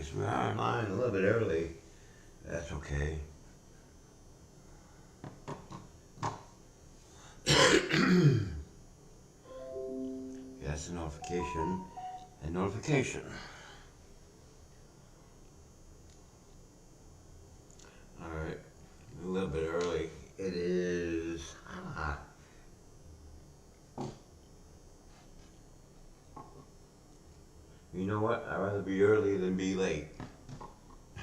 guess we are in line a little bit early. That's okay. That's a notification. A notification. Alright. A little bit early. It is. You know what? I'd rather be early than be late. I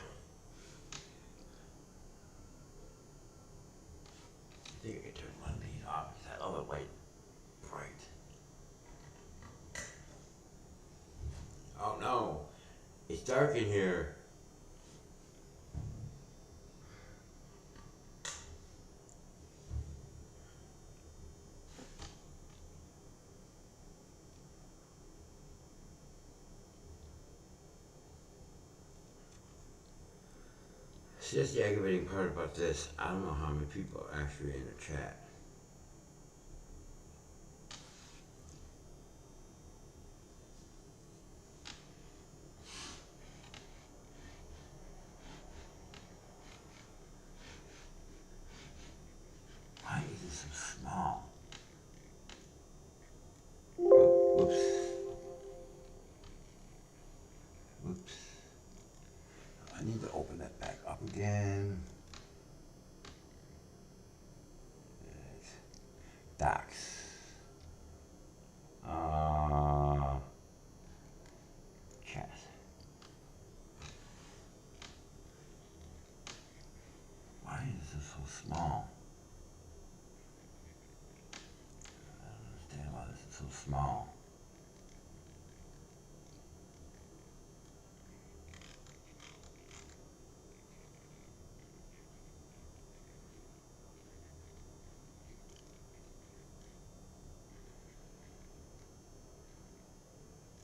think I can turn one of these off. That other light bright. Oh no! It's dark in here. It's just the aggravating part about this. I don't know how many people are actually in the chat. Why is it so small? Whoops. Whoops. I need to open that back up again. Docs. Chat. Why is this so small? I don't understand why this is so small.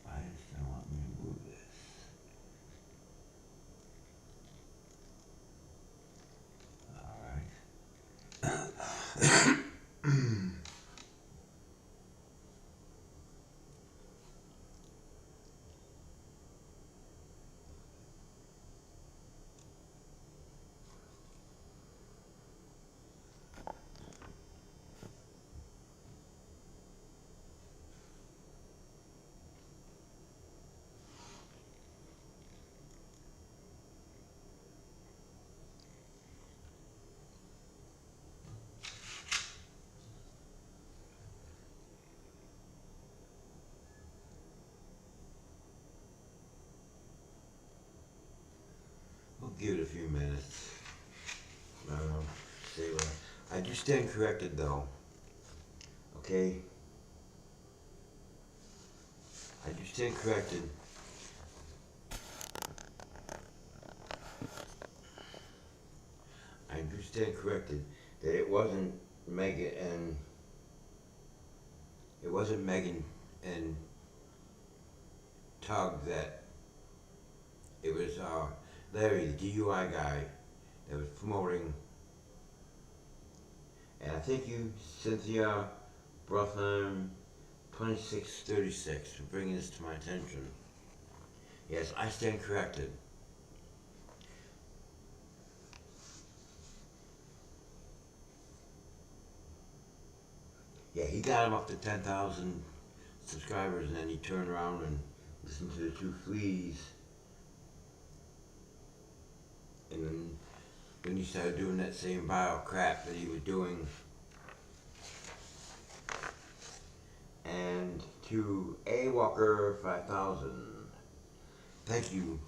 Why does it want me to move this? Alright. We'll give it a few minutes. See what I do stand corrected though. Okay? I do stand corrected. I do stand corrected that it wasn't Megan and Tug that it was Larry, the DUI guy, that was promoting. And I thank you, Cynthia Brotham 2636, for bringing this to my attention. Yes, I stand corrected. Yeah, he got him up to 10,000 subscribers, and then he turned around and listened to the two fleas. And then he started doing that same vile crap that he was doing. And to A Walker 5000, thank you.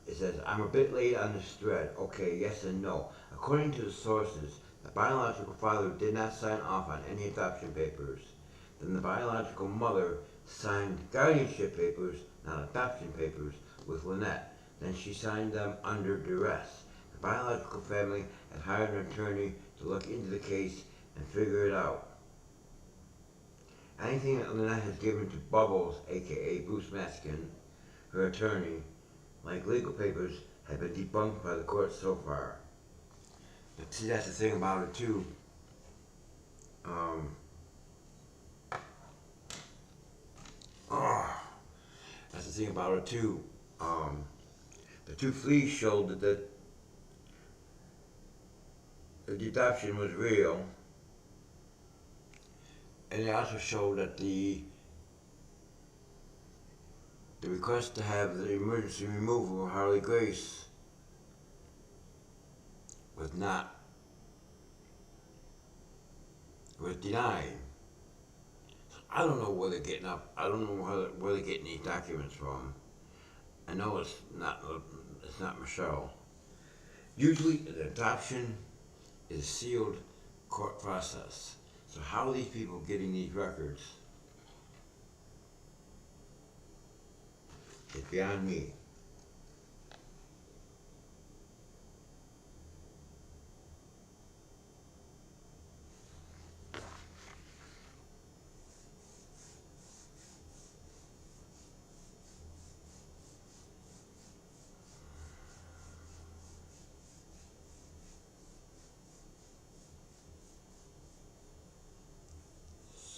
It says, I'm a bit late on this thread. Okay, yes and no. According to the sources, the biological father did not sign off on any adoption papers. Then the biological mother signed guardianship papers, not adoption papers, with Lynette. Then she signed them under duress. The biological family had hired an attorney to look into the case and figure it out. Anything that Lynette has given to Bubbles, aka Bruce Maskin, her attorney, like legal papers, have been debunked by the court so far. But see, that's the thing about it too. thing about it too. Um, the two fleas showed that the adoption was real, and they also showed that the request to have the emergency removal of Harley Grace was not was denied. I don't know where they're getting up. I don't know where they're getting these documents from. I know it's not Michelle. Usually, an adoption is a sealed court process. So how are these people getting these records? It's beyond me.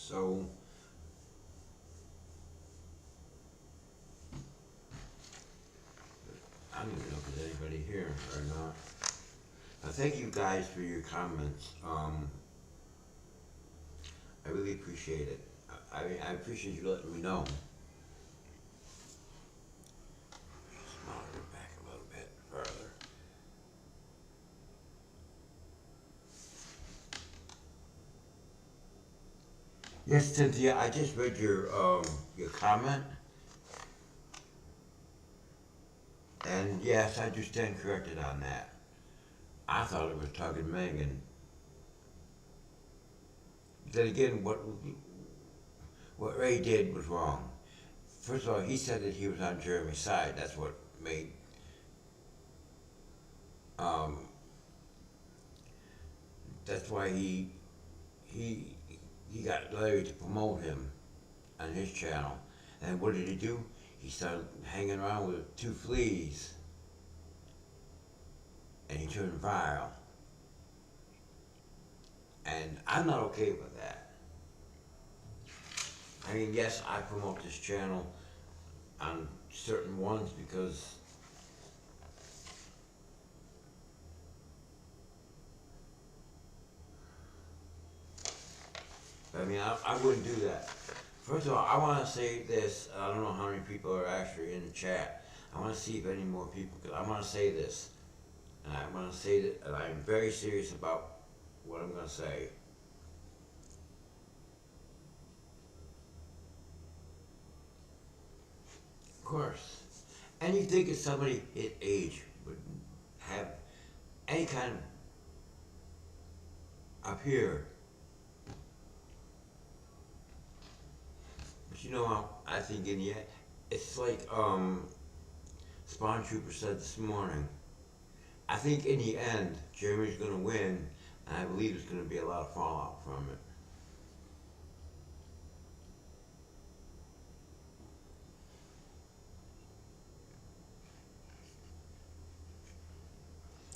So I don't even know if there's anybody here or not. Thank you guys for your comments. I really appreciate it. I appreciate you letting me know. Monitor back a little bit further. Yes, Cynthia, I just read your comment, and yes, I do stand corrected on that. I thought it was talking Megan. Then again, what Ray did was wrong. First of all, he said that he was on Jeremy's side. That's what made um, that's why he he got Larry to promote him on his channel. And what did he do? He started hanging around with two fleas, and he turned viral. And I'm not okay with that. I mean, yes, I promote this channel on certain ones because I mean, I wouldn't do that. First of all, I want to say this. I don't know how many people are actually in the chat. I want to see if any more people. I want to say this, and I want to say that I'm very serious about what I'm going to say. Of course, and you think if somebody his age would have any kind of up here, but you know, I think in the end, it's like Spawn Trooper said this morning. I think in the end, Jeremy's going to win, and I believe there's going to be a lot of fallout from it.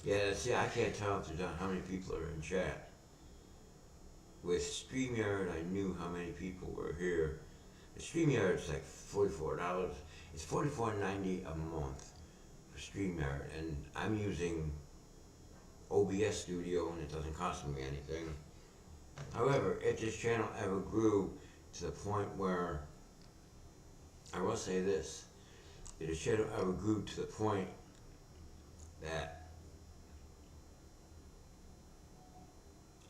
Yeah, see, I can't tell if there's how many people are in chat. With StreamYard, I knew how many people were here. The StreamYard is like $44. It's $44.90 a month for StreamYard, and I'm using OBS Studio, and it doesn't cost me anything. However, if this channel ever grew to the point where, I will say this, if this channel ever grew to the point that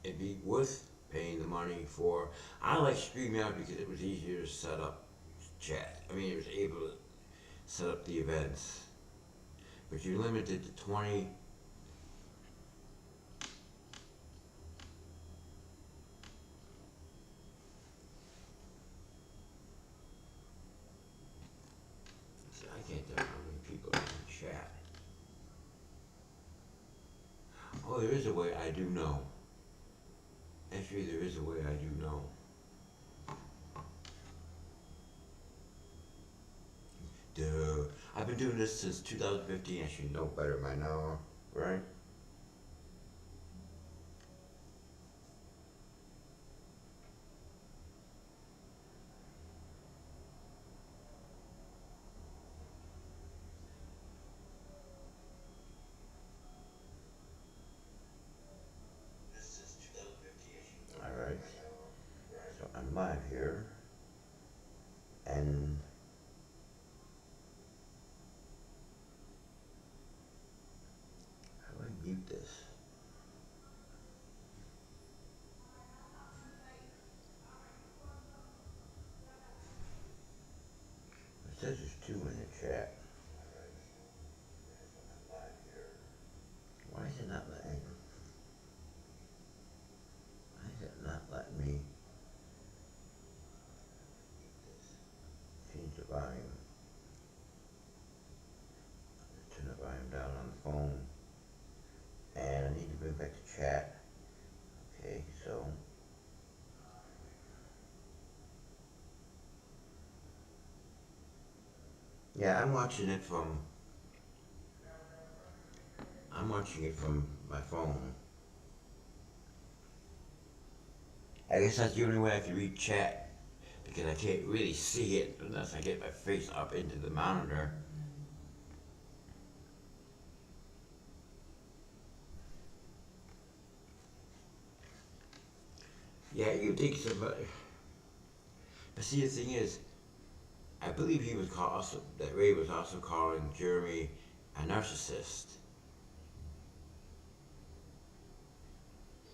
it'd be worth paying the money for, I like StreamYard because it was easier to set up chat. I mean, it was able to set up the events. But you're limited to 20. See, I can't tell how many people are in chat. Oh, there is a way I do know. Actually, there is a way I do know. Duh. I've been doing this since 2015. I should know better by now, right? live here, and how do I mute this? It says there's 2 in the chat. Why is it not letting? Why is it not letting me change the volume? Turn the volume down on the phone, and I need to bring back the chat. Okay, so yeah, I'm watching it from my phone. I guess that's the only way I can read chat, because I can't really see it unless I get my face up into the monitor. Yeah, you think somebody. But see, the thing is, I believe he was that Ray was also calling Jeremy a narcissist.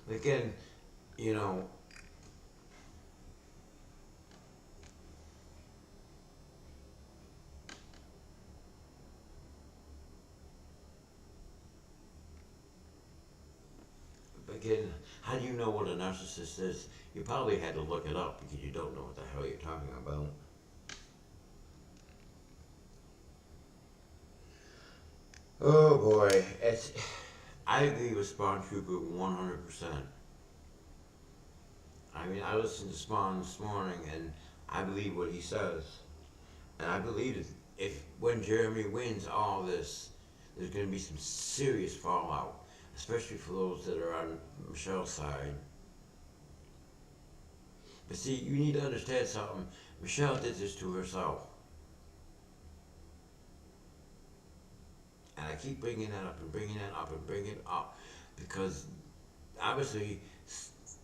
Again, you know, again, how do you know what a narcissist is? You probably had to look it up because you don't know what the hell you're talking about. Oh boy, I agree with Spawn Trooper 100%. I mean, I listened to Spawn this morning and I believe what he says. And I believe if when Jeremy wins all this, there's going to be some serious fallout, especially for those that are on Michelle's side. But see, you need to understand something. Michelle did this to herself. And I keep bringing that up and bringing that up and bringing it up because obviously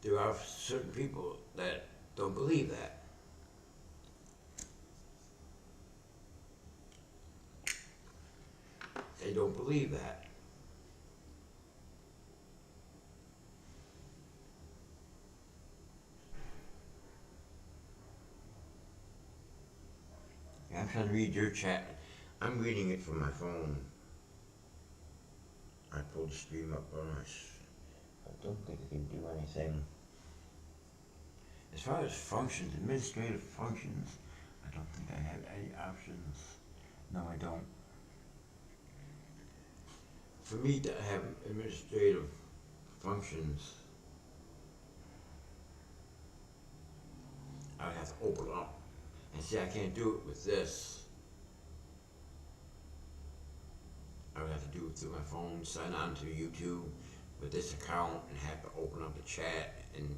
there are certain people that don't believe that. They don't believe that. I'm trying to read your chat. I'm reading it from my phone. I pulled the stream up on I don't think I can do anything. As far as functions, administrative functions, I don't think I have any options. No, I don't. For me to have administrative functions, I would have to open up. And see, I can't do it with this. I would have to do it through my phone, sign on to YouTube with this account, and have to open up the chat. And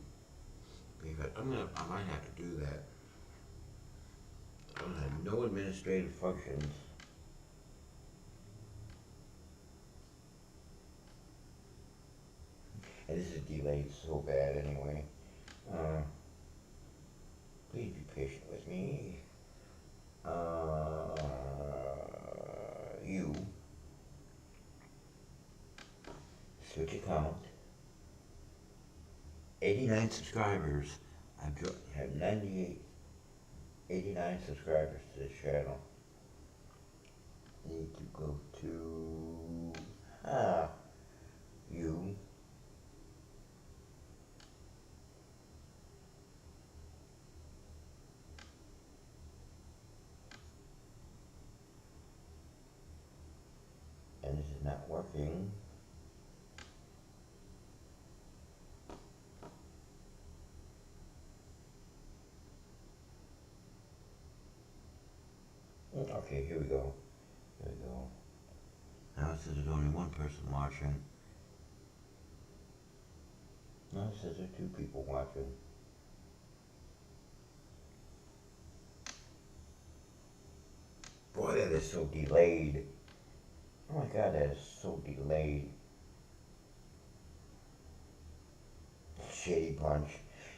I might have to do that. I don't have no administrative functions. And this is delayed so bad anyway. Please be patient with me. You switch account. 89 subscribers. I have 89 subscribers to this channel. Need to go to you. And this is not working. Okay, here we go. Here we go. Now it says there's only one person watching. Now it says there's 2 people watching. Boy, that is so delayed. Oh my god, that is so delayed. Shady Punch.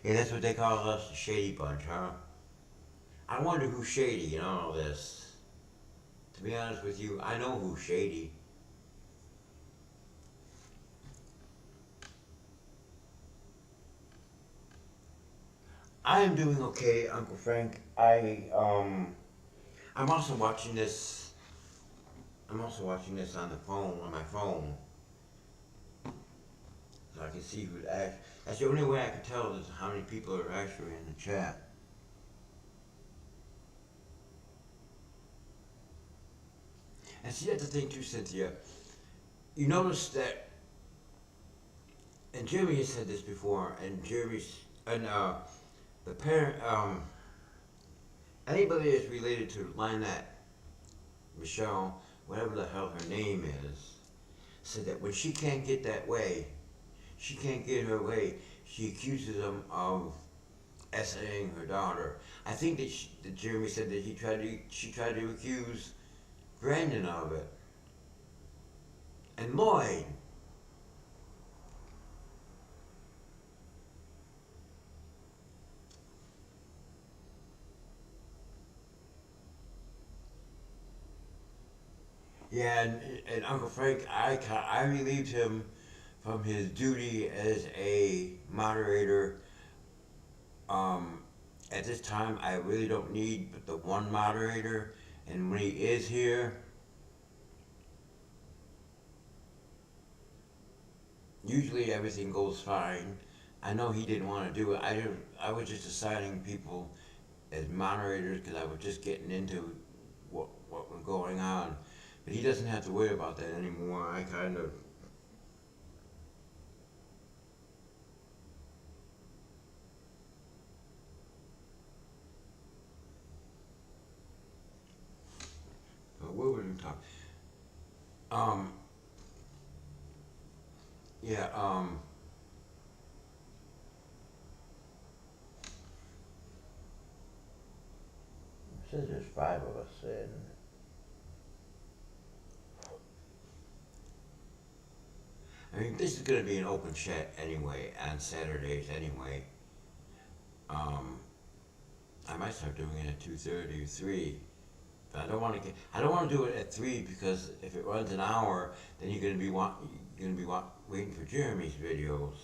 Yeah, that's what they call us, the Shady Bunch, huh? I wonder who's shady in all this. To be honest with you, I know who's shady. I am doing okay, Uncle Frank. I'm also watching this. I'm also watching this on the phone, on my phone, so I can see who's actually. That's the only way I can tell is how many people are actually in the chat. And see, that's the thing too, Cynthia. You notice that, and Jeremy has said this before, and the parent, anybody that's related to Lynette, Michelle, whatever the hell her name is, said that when she can't get that way, she can't get her way, she accuses them of essaying her daughter. I think that Jeremy said that she tried to accuse Brandon of it, and Lloyd. Yeah, and Uncle Frank, I relieved him from his duty as a moderator. Um, at this time, I really don't need but the one moderator, and when he is here, usually everything goes fine. I know he didn't want to do it. I was just assigning people as moderators because I was just getting into what was going on. But he doesn't have to worry about that anymore. I kind of. What were we talking? Um. Yeah. It says there's five of us in. I mean, this is going to be an open chat anyway on Saturdays anyway. Um, I might start doing it at 2:30 or 3. But I don't want to get. I don't want to do it at 3 because if it runs an hour, then you're going to be waiting for Jeremy's videos.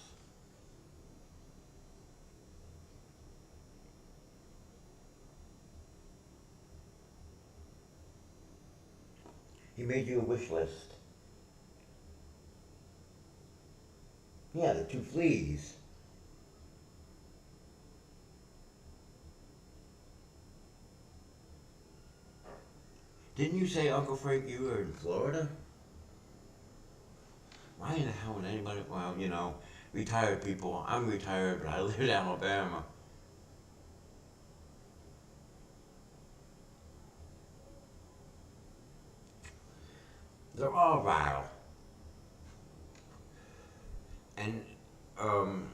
He made you a wish list. Yeah, the two fleas. Didn't you say, Uncle Frank, you were in Florida? Why in the hell would anybody? Well, retired people. I'm retired, but I live in Alabama. They're all vile. And um,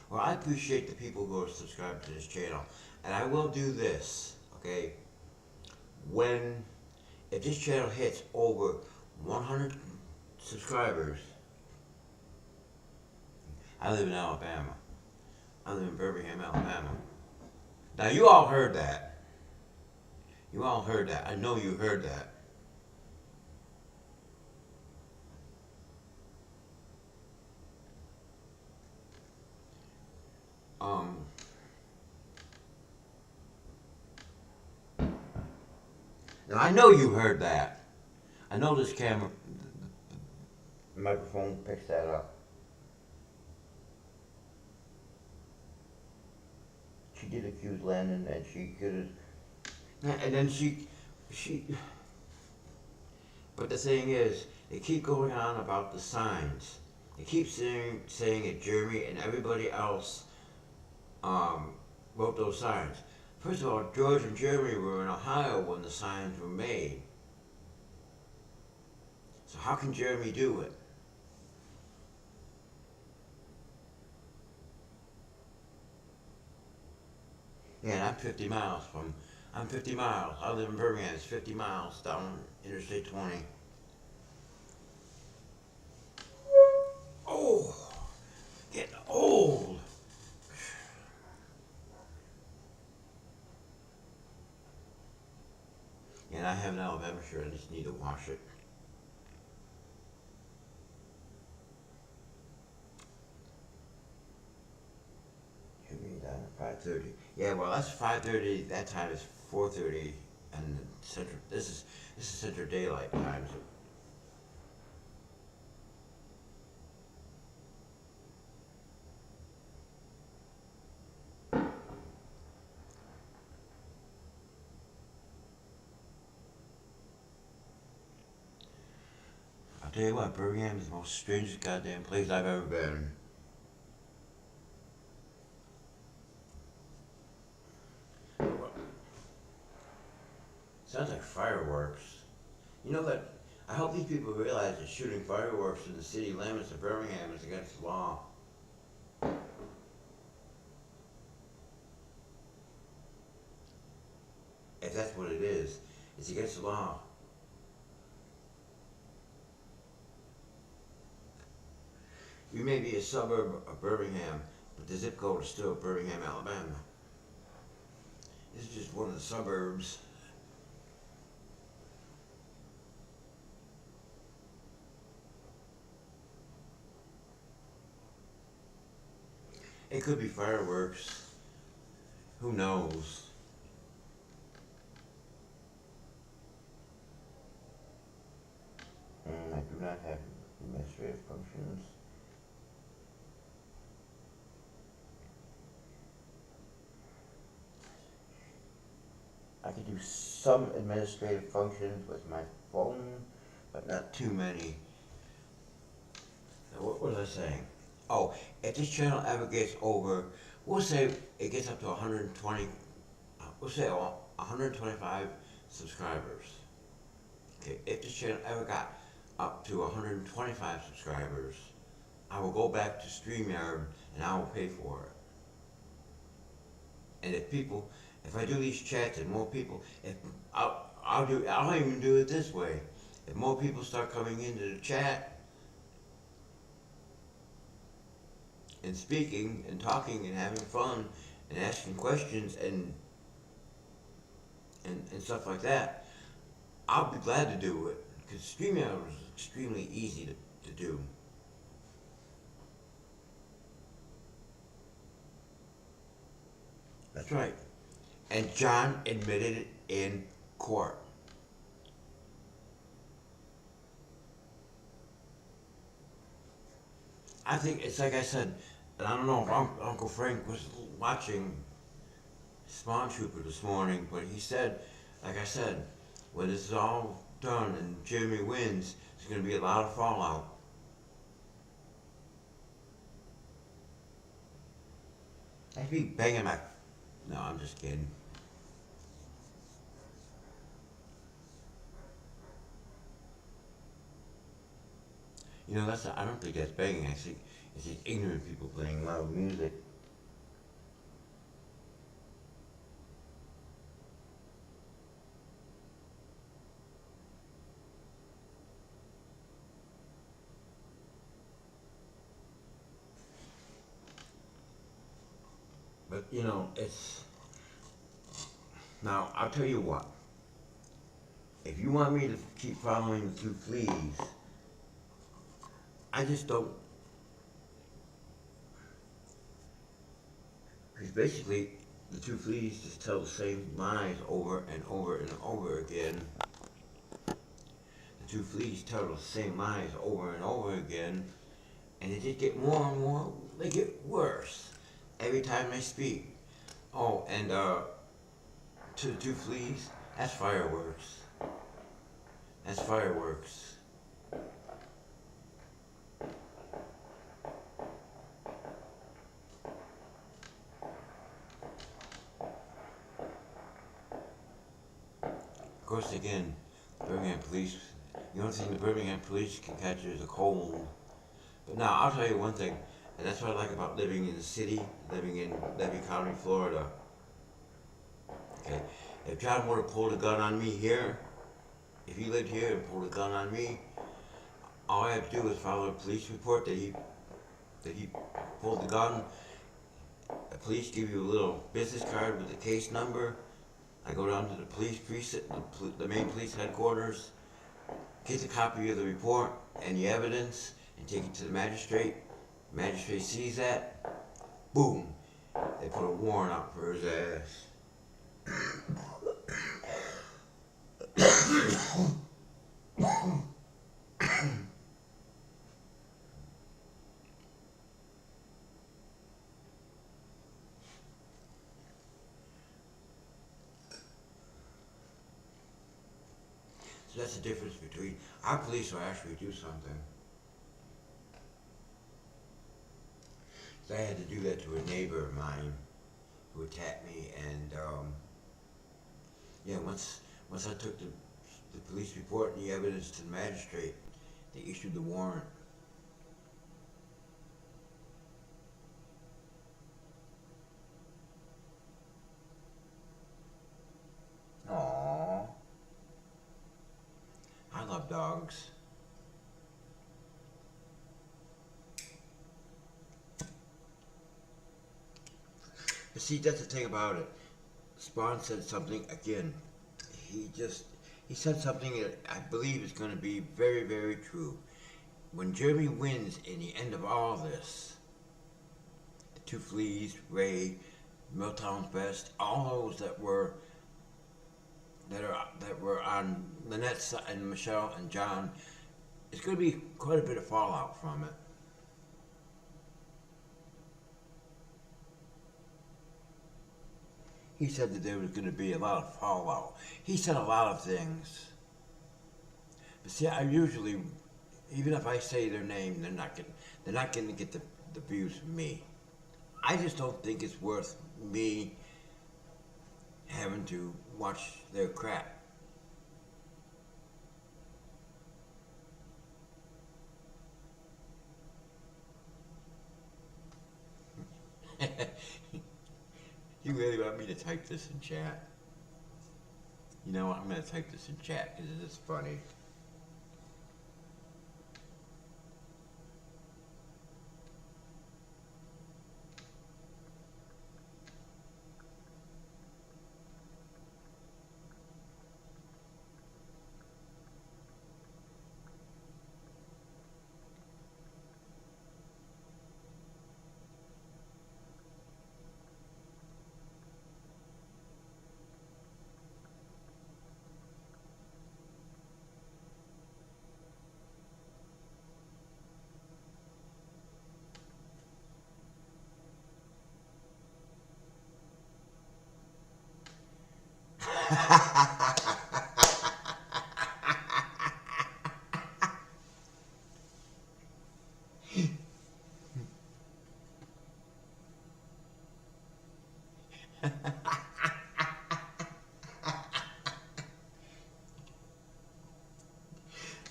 well, I appreciate the people who are subscribed to this channel, and I will do this. Okay, when if this channel hits over 100 subscribers, I live in Alabama. I live in Birmingham, Alabama. Now you all heard that. You all heard that. I know you heard that. Um, now I know you heard that. I know this camera, the microphone picks that up. She did accuse Landon, and she could have, and then she. But the thing is, they keep going on about the signs. They keep saying that Jeremy and everybody else um, wrote those signs. First of all, George and Jeremy were in Ohio when the signs were made. So how can Jeremy do it? Yeah, and I'm 50 miles. I live in Birmingham. It's 50 miles down Interstate 20. Oh, getting old. And I have an Alabama shirt. I just need to wash it. Should be done at 5:30. Yeah, well, that's 5:30. That time is 4:30, and central. This is Central Daylight Time. So I'll tell you what, Birmingham is the most strangest goddamn place I've ever been. Sounds like fireworks. You know that? I hope these people realize that shooting fireworks in the city limits of Birmingham is against the law. If that's what it is, it's against the law. You may be a suburb of Birmingham, but the zip code is still Birmingham, Alabama. This is just one of the suburbs. It could be fireworks. Who knows? I do not have administrative functions. I can do some administrative functions with my phone, but not too many. What was I saying? Oh, if this channel ever gets over, we'll say it gets up to 120, we'll say 125 subscribers. Okay, if this channel ever got up to 125 subscribers, I will go back to StreamYard and I will pay for it. And if I do these chats and more people, if I'll even do it this way. If more people start coming into the chat and speaking and talking and having fun and asking questions and stuff like that, I'll be glad to do it because StreamYard is extremely easy to do. That's right. And John admitted it in court. I think it's like I said, and I don't know if Uncle Frank was watching Spawn Trooper this morning, but he said, like I said, when this is all done and Jeremy wins, there's going to be a lot of fallout. I be banging my... No, I'm just kidding. You know, I don't think that's banging. I think it's just ignorant people playing loud music. But, you know, it's... Now, I'll tell you what. If you want me to keep following the two fleas, I just don't... Because basically, the two fleas just tell the same lies over and over and over again. The two fleas tell the same lies over and over again, and they just get more and more, they get worse every time they speak. Oh, and to the two fleas, that's fireworks. That's fireworks. Of course, again, Birmingham police, the only thing the Birmingham police can catch is a cold. But now, I'll tell you one thing, and that's what I like about living in the city, living in Levy County, Florida. Okay, if John would have pulled a gun on me here, if he lived here and pulled a gun on me, all I have to do is file a police report that he pulled the gun. The police give you a little business card with the case number. I go down to the police precinct, the main police headquarters, get a copy of the report and the evidence, and take it to the magistrate. The magistrate sees that, boom, they put a warrant out for his ass. So that's the difference between our police will actually do something. So I had to do that to a neighbor of mine who attacked me, and yeah, once I took the police report and the evidence to the magistrate, they issued the warrant. Aww. I love dogs. But see, that's the thing about it. Spawn said something again. He said something that I believe is going to be very, very true. When Jeremy wins in the end of all this, the Two Fleas, Ray, Milltown's Best, all those that were on Lynette's side, and Michelle and John, it's going to be quite a bit of fallout from it. He said that there was going to be a lot of fallout. He said a lot of things. But see, I usually, even if I say their name, they're not going to get the views from me. I just don't think it's worth me having to watch their crap. You really want me to type this in chat? You know what? I'm going to type this in chat because it is funny.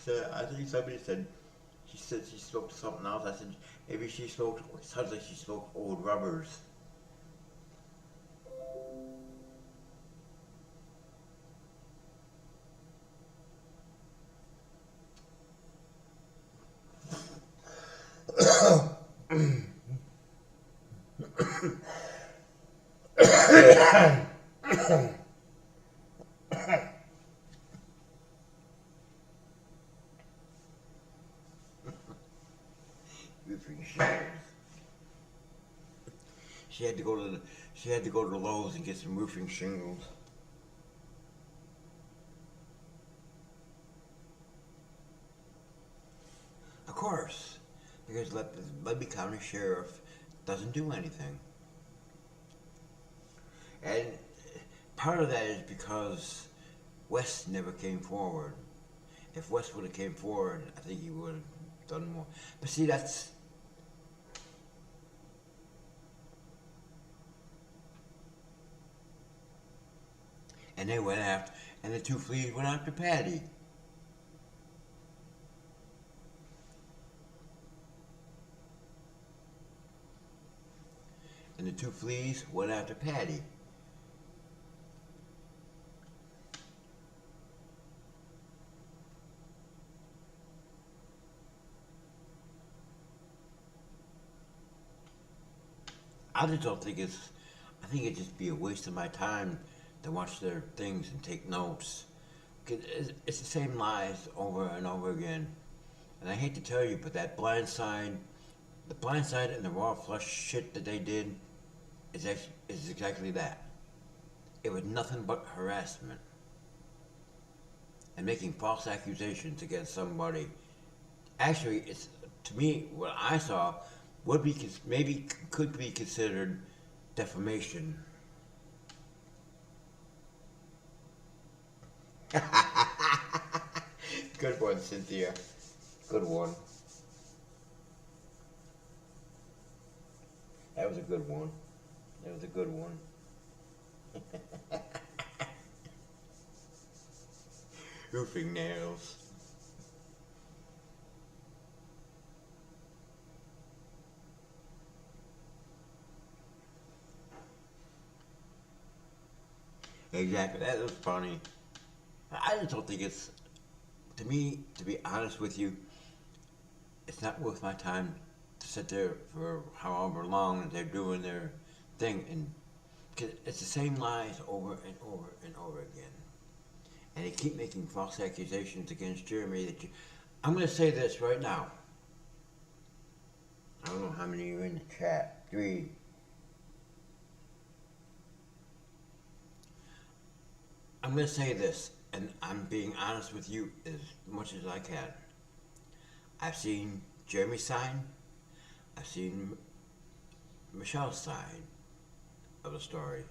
So I think somebody said, she said she smoked something else. I said, maybe she smoked, it sounds like she smoked old rubbers. She had to go to the Lowe's and get some roofing shingles. Of course, because Libby County Sheriff doesn't do anything. And part of that is because West never came forward. If West would have came forward, I think he would have done more. But see, that's... And they went after, and the Two Fleas went after Patty. And the Two Fleas went after Patty. I just don't think it's. I think it'd just be a waste of my time to watch their things and take notes. 'Cause it's the same lies over and over again. And I hate to tell you, but that the blind side and the raw flush shit that they did is exactly that. It was nothing but harassment and making false accusations against somebody. Actually, it's to me what I saw would be maybe could be considered defamation. Good one, Cynthia. Good one. That was a good one. That was a good one. Roofing nails. Exactly. That was funny. I just don't think it's, to me, to be honest with you, it's not worth my time to sit there for however long they're doing their thing, and 'cause it's the same lies over and over and over again. And they keep making false accusations against Jeremy that you, I'm going to say this right now. I don't know how many are in the chat. 3. I'm going to say this, and I'm being honest with you as much as I can. I've seen Jeremy's side. I've seen Michelle's side of the story.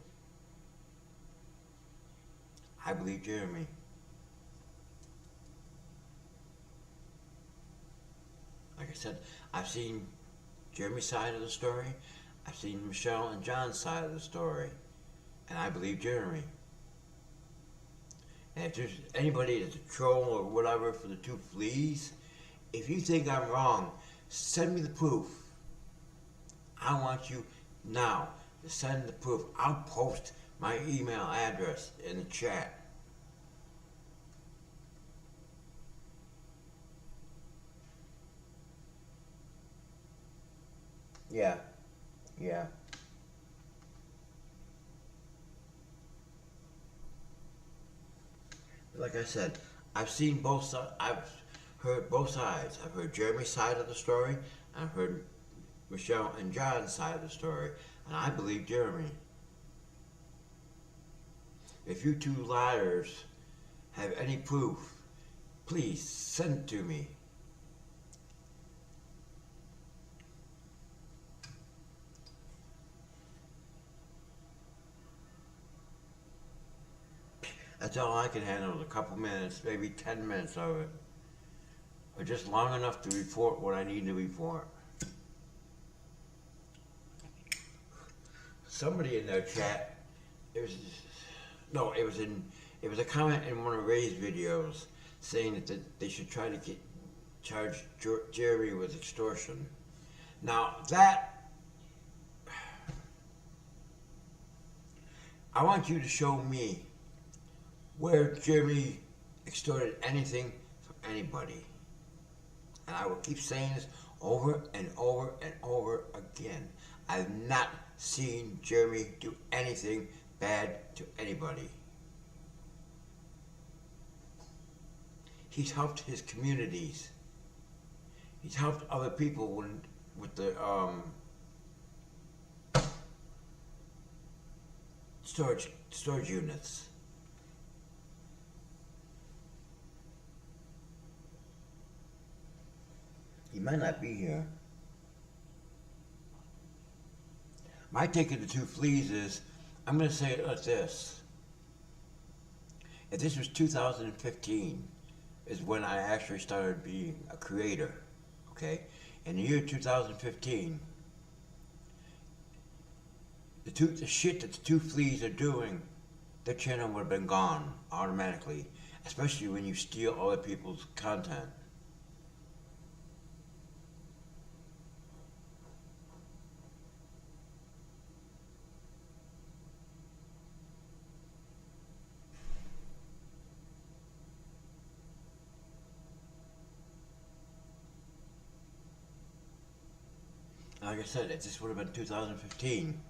I believe Jeremy. Like I said, I've seen Jeremy's side of the story. I've seen Michelle and John's side of the story. And I believe Jeremy. And if there's anybody that's a troll or whatever for the 2 fleas, if you think I'm wrong, send me the proof. I want you now to send the proof. I'll post my email address in the chat. Yeah. Yeah. Like I said, I've seen both sides. I've heard both sides. I've heard Jeremy's side of the story. I've heard Michelle and John's side of the story. And I believe Jeremy. If you 2 liars have any proof, please send it to me. That's all I can handle is a couple minutes, maybe 10 minutes of it. Or just long enough to report what I need to report. Somebody in their chat, it was a comment in one of Ray's videos saying that they should try to charge Jeremy with extortion. Now that, I want you to show me where Jeremy extorted anything from anybody. And I will keep saying this over and over and over again. I've not seen Jeremy do anything bad to anybody. He's helped his communities. He's helped other people with the storage units. He might not be here. My take of the 2 fleas is, I'm going to say it like this. If this was 2015, is when I actually started being a creator, okay? In the year 2015, the shit that the 2 fleas are doing, their channel would have been gone automatically, especially when you steal other people's content. like I said, this would have been 2015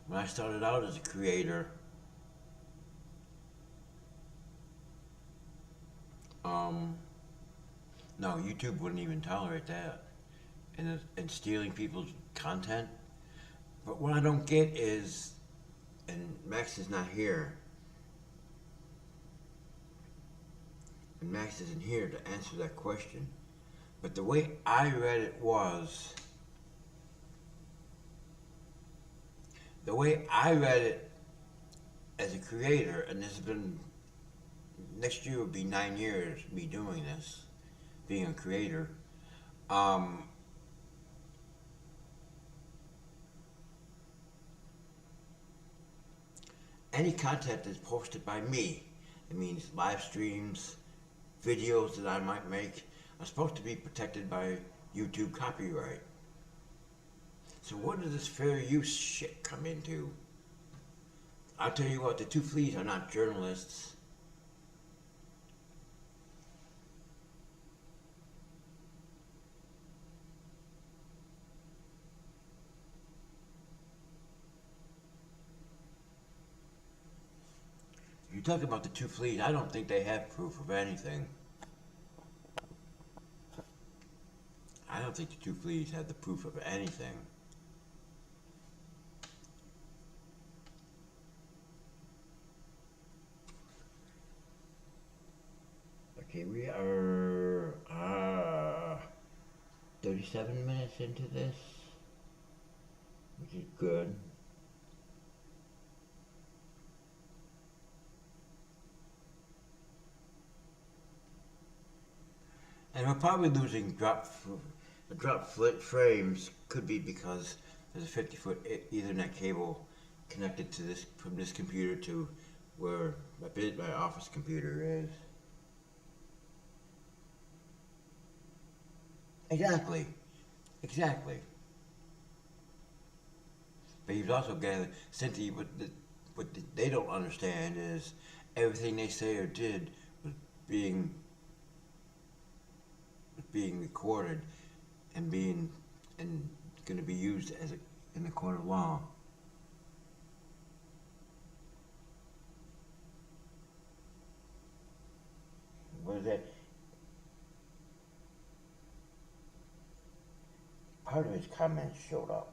when I started out as a creator. No, YouTube wouldn't even tolerate that, and stealing people's content. But what I don't get is, and Max is not here, and Max isn't here to answer that question. But the way I read it was, the way I read it as a creator, and this has been, next year would be 9 years me doing this, being a creator. Any content that's posted by me, it means live streams, videos that I might make, are supposed to be protected by YouTube copyright. So what does this fair use shit come into? I'll tell you what, the two fleas are not journalists. You talk about the two fleas, I don't think they have proof of anything. I don't think the two fleas have the proof of anything. Okay, we are 37 minutes into this, which is good. And we're probably losing drop frames, could be because there's a 50-foot Ethernet cable connected to this, from this computer to where my office computer is. Exactly. But you've also gathered, Cynthia, what they don't understand is everything they say or did was being recorded and going to be used as in the court of law. What is that? Part of his comments showed up.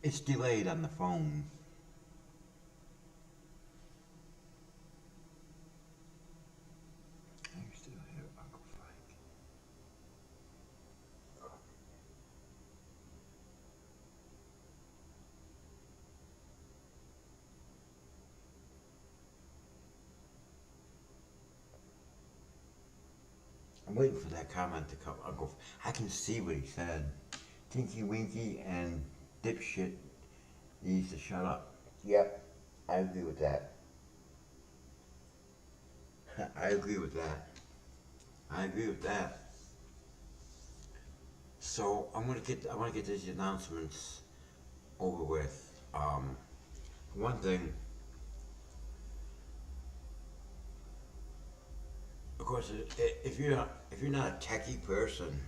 It's delayed on the phone. I still hear Uncle Frank. I'm waiting for that comment to come. I can see what he said. Tinky Winky and dipshit needs to shut up. Yep, I agree with that. I agree with that. So I want to get these announcements over with. One thing, of course, if you're not a techie person,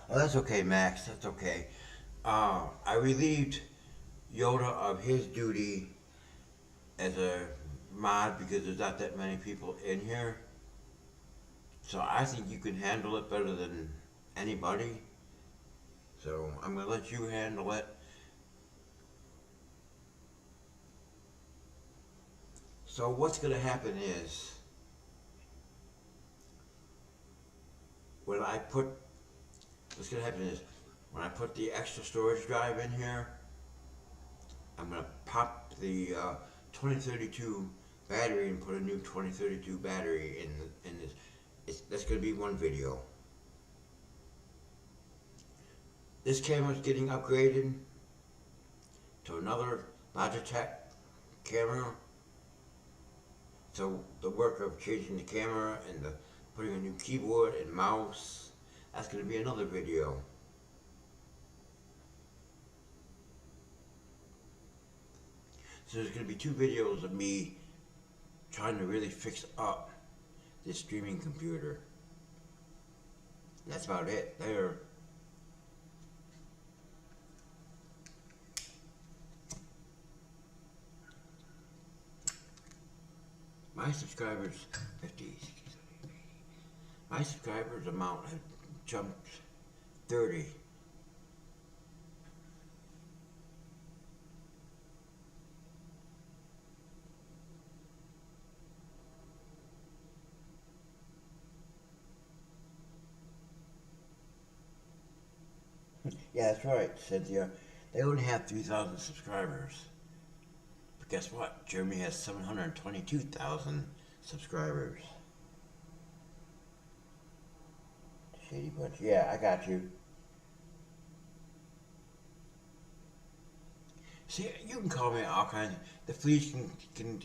oh, that's okay, Max. That's okay. I relieved Yoda of his duty as a mod because there's not that many people in here. So I think you can handle it better than anybody. So I'm going to let you handle it. So what's going to happen is, when I put the extra storage drive in here, I'm going to pop the 2032 battery and put a new 2032 battery in this. That's going to be one video. This camera's getting upgraded to another Logitech camera. So the work of changing the camera and putting a new keyboard and mouse, that's going to be another video. So there's going to be 2 videos of me trying to really fix up this streaming computer. That's about it. There. My subscribers, 50, 60, 70, 80. My subscribers amount have jumped 30. Yeah, that's right, Cynthia. They only have 3,000 subscribers. But guess what? Jeremy has 722,000 subscribers. Shady Bunch. Yeah, I got you. See, you can call me all kinds. The fleas can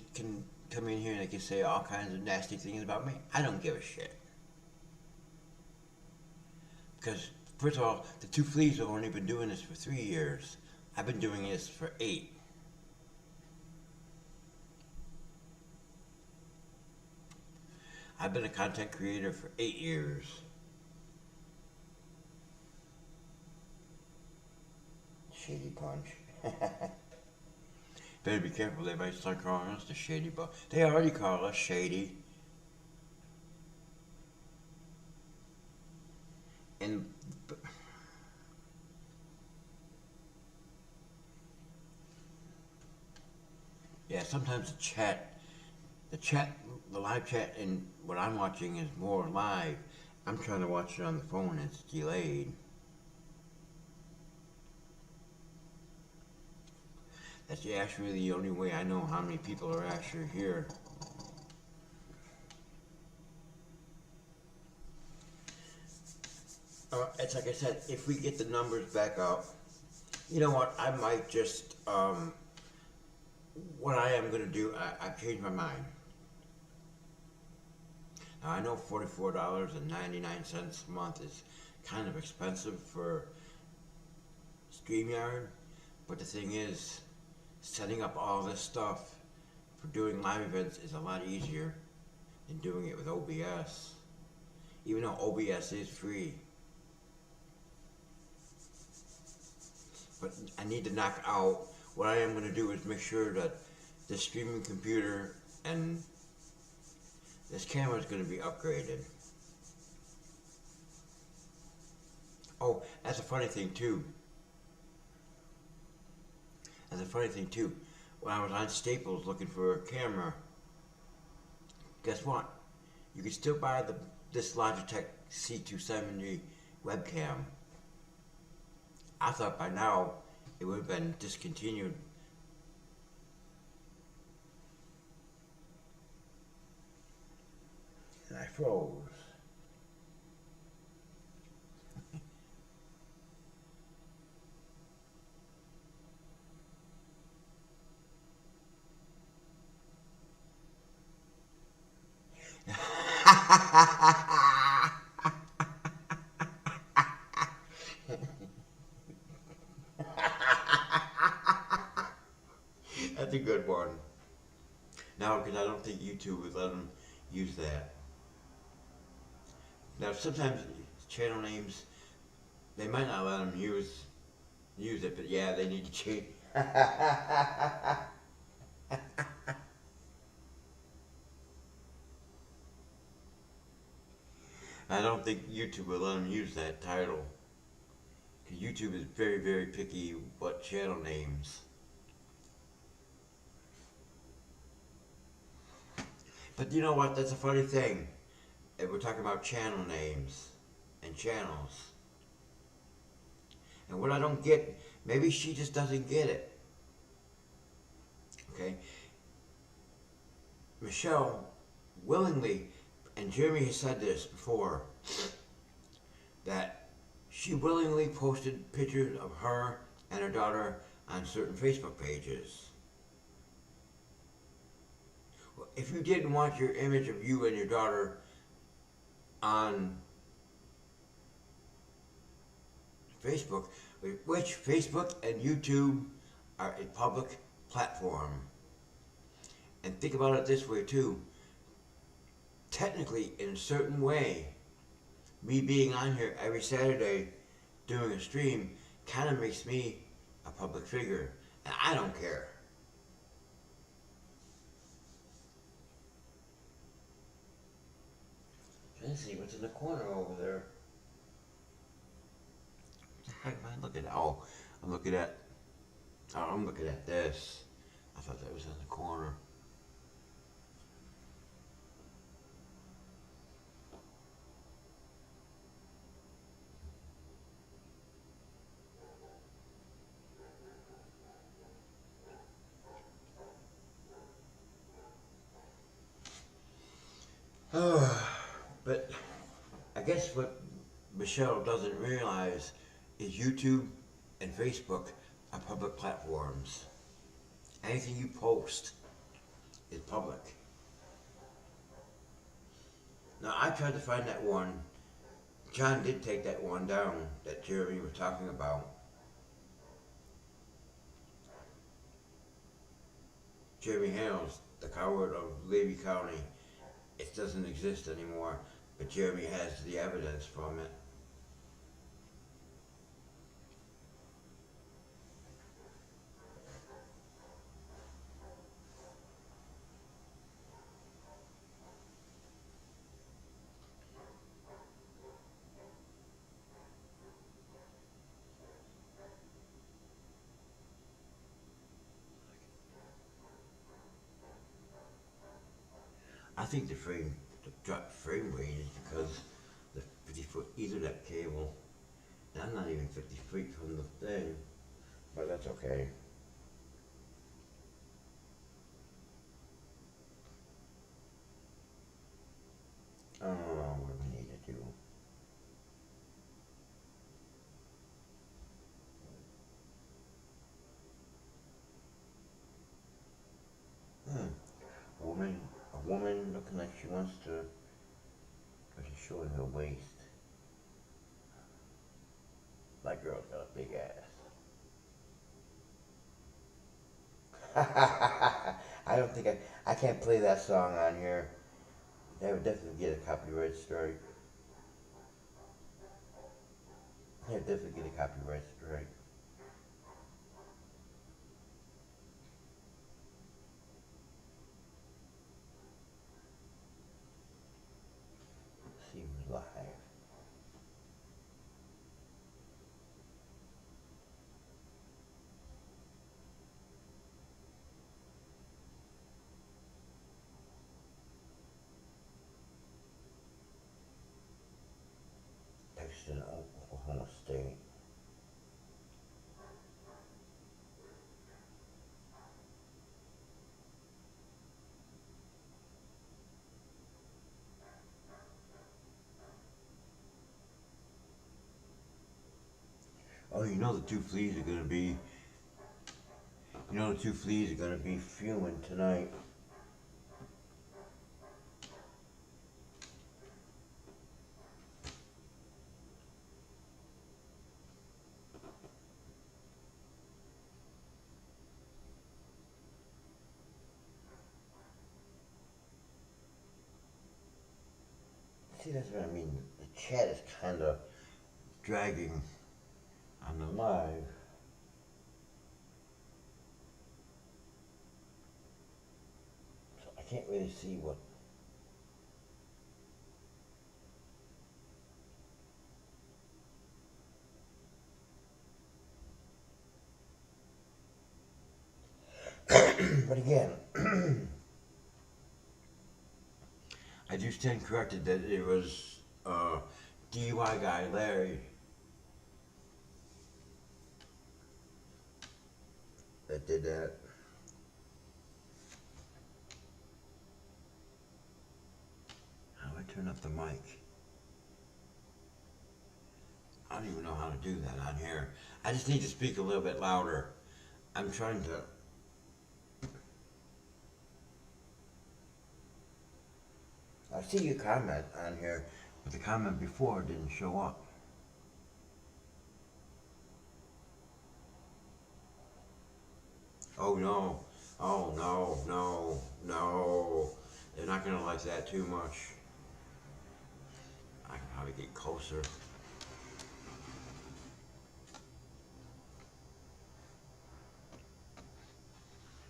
come in here and they can say all kinds of nasty things about me. I don't give a shit. Because, first of all, the 2 fleas have only been doing this for 3 years. I've been doing this for 8. I've been a content creator for 8 years. Shady Punch. Better be careful, they might start calling us the Shady Bunch. They already call us Shady. And yeah, sometimes the live chat and what I'm watching is more live. I'm trying to watch it on the phone and it's delayed. That's actually the only way I know how many people are actually here. It's like I said, if we get the numbers back up, you know what, I might just, what I am going to do, I've changed my mind. Now I know $44.99 a month is kind of expensive for StreamYard, but the thing is, setting up all this stuff for doing live events is a lot easier than doing it with OBS, even though OBS is free. But I need to knock out, what I am going to do is make sure that this streaming computer and this camera is going to be upgraded. Oh, that's a funny thing too. When I was on Staples looking for a camera, guess what? You can still buy this Logitech C270 webcam. I thought by now it would have been discontinued. And I froze. That's a good one. No, because I don't think YouTube would let them use that. Now, sometimes channel names, they might not let them use it, but yeah, they need to change. I don't think YouTube will let them use that title. Because YouTube is very, very picky what channel names. But you know what? That's a funny thing. We're talking about channel names and channels. And what I don't get, maybe she just doesn't get it. Okay? Michelle willingly, and Jeremy has said this before, that she willingly posted pictures of her and her daughter on certain Facebook pages. If you didn't want your image of you and your daughter on Facebook, which Facebook and YouTube are a public platform. And think about it this way too. Technically, in a certain way, me being on here every Saturday doing a stream kind of makes me a public figure. And I don't care. Let's see what's in the corner over there. What the heck am I looking at? Oh, I'm looking at. Oh, I'm looking at this. I thought that was in the corner. But I guess what Michelle doesn't realize is YouTube and Facebook are public platforms. Anything you post is public. Now I tried to find that one. John did take that one down that Jeremy was talking about. Jeremy Hales, the coward of Levy County. It doesn't exist anymore, but Jeremy has the evidence from it. I think the drop frame rate is because the 50-foot Ethernet cable, and I'm not even 50 feet from the thing, but that's okay. I don't know what we need to do. A woman looking like she wants to, but she's showing her waist. That girl's got a big ass. I don't think I can't play that song on here. That would definitely get a copyright strike. Yeah, definitely get a copyright strike. See who's live. Texas, Oklahoma State. Oh, you know the two fleas are gonna be. You know the two fleas are gonna be fuming tonight. See, that's what I mean. The chat is kind of dragging on the live. So I can't really see what. But again, I do stand corrected that it was DUI guy, Larry, that did that. How do I turn up the mic? I don't even know how to do that on here. I just need to speak a little bit louder. I'm trying to. I see your comment on here, but the comment before didn't show up. Oh no. Oh no, no, no. They're not gonna like that too much. I can probably get closer.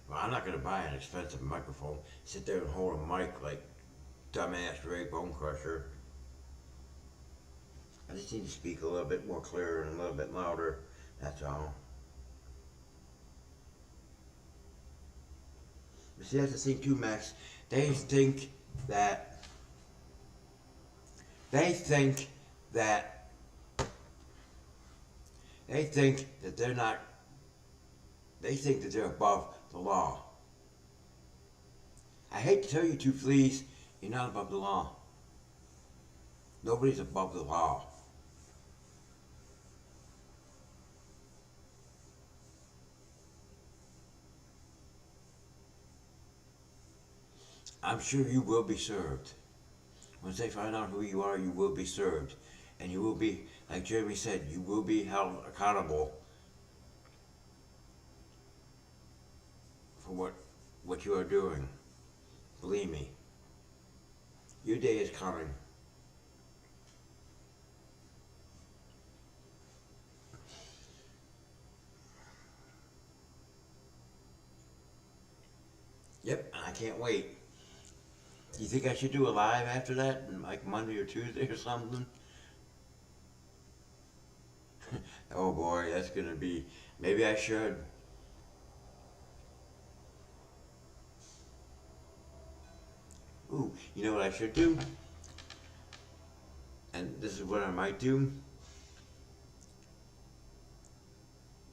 Well, I'm not gonna buy an expensive microphone. Sit there and hold a mic like dumbass Ray Bone Crusher. I just need to speak a little bit more clear and a little bit louder. That's all. But see, that's the thing too, Max. They think that they think that they think that they're not. They think that they're above the law. I hate to tell you two fleas, you're not above the law. Nobody's above the law. I'm sure you will be served. Once they find out who you are, you will be served. And you will be, like Jeremy said, you will be held accountable for what you are doing. Believe me. Your day is coming. Yep, I can't wait. Do you think I should do a live after that, like Monday or Tuesday or something? Oh boy, that's gonna be. Maybe I should. Ooh, you know what I should do? And this is what I might do.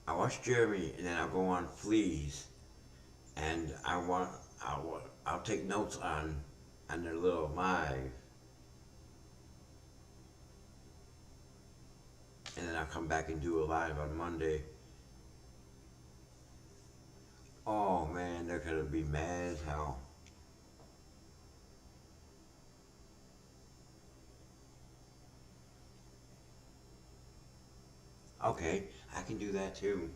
I'll watch Jeremy, and then I'll go on Fleas, and I'll take notes on their little live, and then I'll come back and do a live on Monday. Oh man, they're gonna be mad as hell. Okay, I can do that too.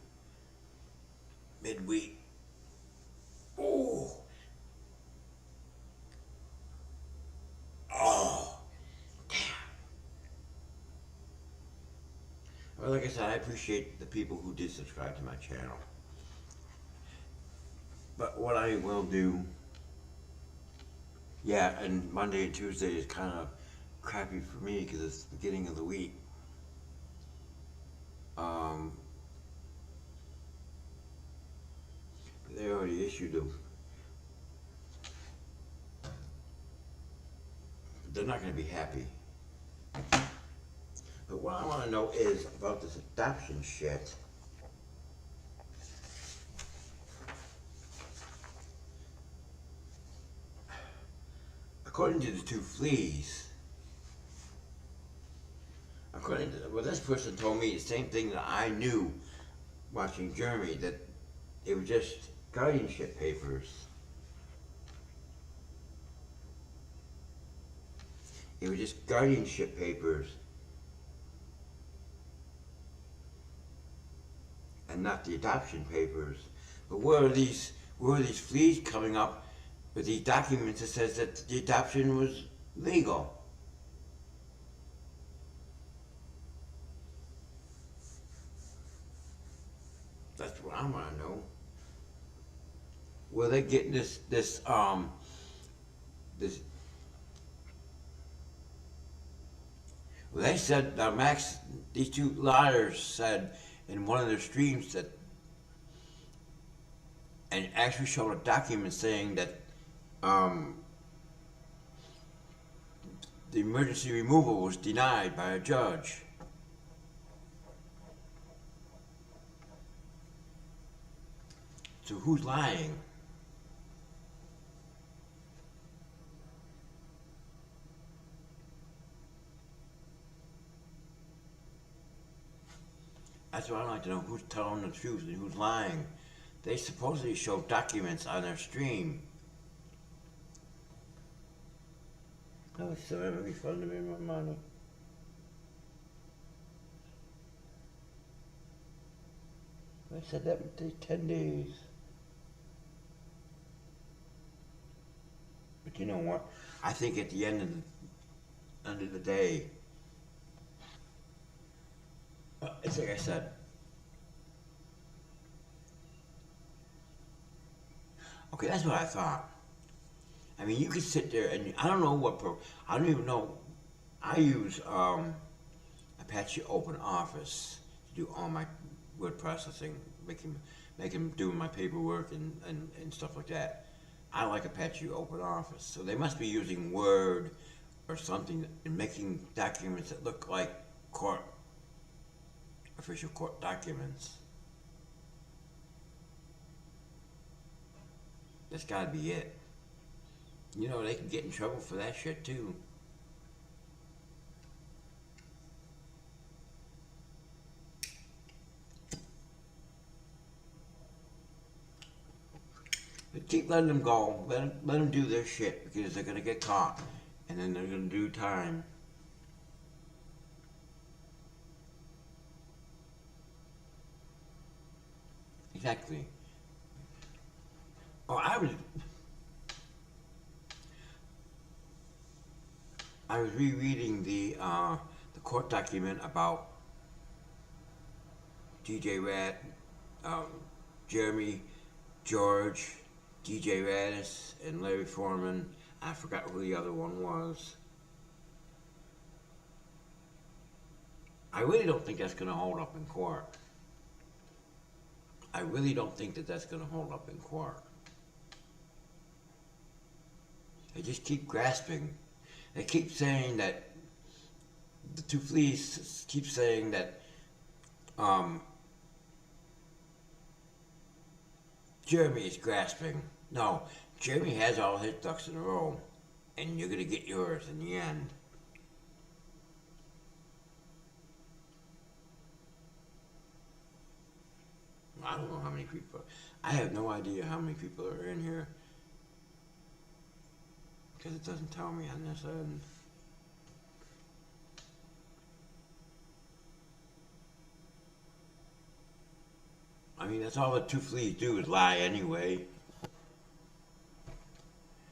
Midweek. Oh, oh, damn. Well, like I said, I appreciate the people who did subscribe to my channel. But what I will do, yeah, and Monday and Tuesday is kind of crappy for me because it's the beginning of the week. Um, they already issued them. They're not going to be happy. But what I want to know is about this adoption shit. According to the two fleas, well, this person told me the same thing that I knew watching Jeremy, that it was just guardianship papers. It was just guardianship papers. And not the adoption papers. But where are these fleas coming up with these documents that says that the adoption was legal? That's what I want to know. Where they getting this well, they said, Max, these two liars said in one of their streams that, and actually showed a document saying that the emergency removal was denied by a judge. So who's lying? That's what I'd like to know, who's telling the truth and who's lying. They supposedly show documents on their stream. Oh, so it refunded me my money. I said that would take 10 days. But you know what? I think at the end of the day, it's like I said. Okay, that's what I thought. I mean, you could sit there and I don't know I don't even know. I use Apache Open Office to do all my word processing, making doing my paperwork and stuff like that. I like Apache Open Office, so they must be using Word or something and making documents that look like court official court documents. That's got to be it. You know, they can get in trouble for that shit too. But keep letting them go. Let them do their shit because they're gonna get caught, and then they're gonna do time. Exactly. Oh, I was rereading the court document about DJ Rat, um, Jeremy, George, DJ Radis, and Larry Foreman. I forgot who the other one was. I really don't think that's going to hold up in court. I really don't think that that's going to hold up in court. They just keep grasping. They keep saying that the two fleas keep saying that Jeremy is grasping. No, Jeremy has all his ducks in a row, and you're gonna get yours in the end. I don't know how many people. I have no idea how many people are in here because it doesn't tell me on this end. I mean, that's all the two fleas do is lie anyway.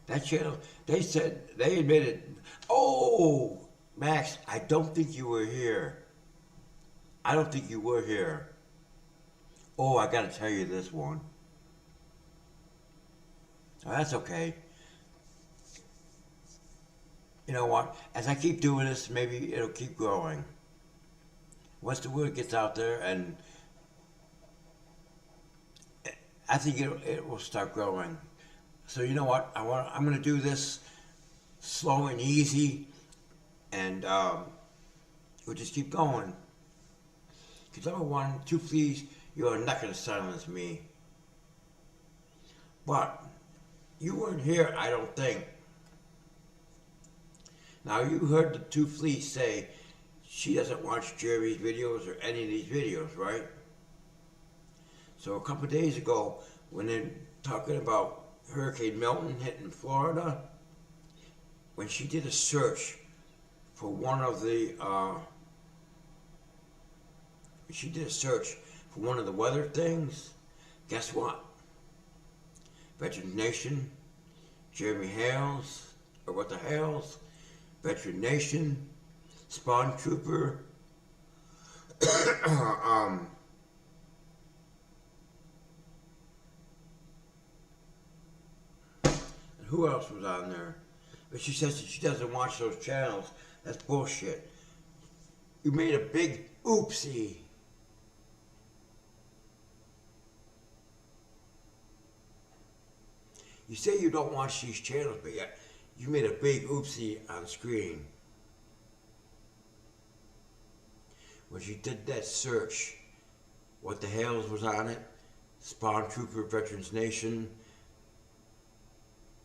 That channel, they admitted, oh, Max, I don't think you were here. I don't think you were here. Oh, I gotta tell you this one. Oh, that's okay. You know what? As I keep doing this, maybe it'll keep growing. Once the word gets out there, and I think it will start growing. So you know what? I'm gonna do this slow and easy, and we'll just keep going. Because number one, two fleas, you are not gonna silence me. But you weren't here, I don't think. Now you heard the two fleas say she doesn't watch Jeremy's videos or any of these videos, right? So a couple of days ago, when they're talking about Hurricane Milton hitting Florida, when she did a search for one of the weather things, guess what? Veterans Nation, Jeremy Hales, or what the Hales, Veteran Nation, Spawn Trooper, and who else was on there? But she says that she doesn't watch those channels. That's bullshit. You made a big oopsie. You say you don't watch these channels, but yet you made a big oopsie on screen. When she did that search, what the Hales was on it, Spawn Trooper, Veterans Nation,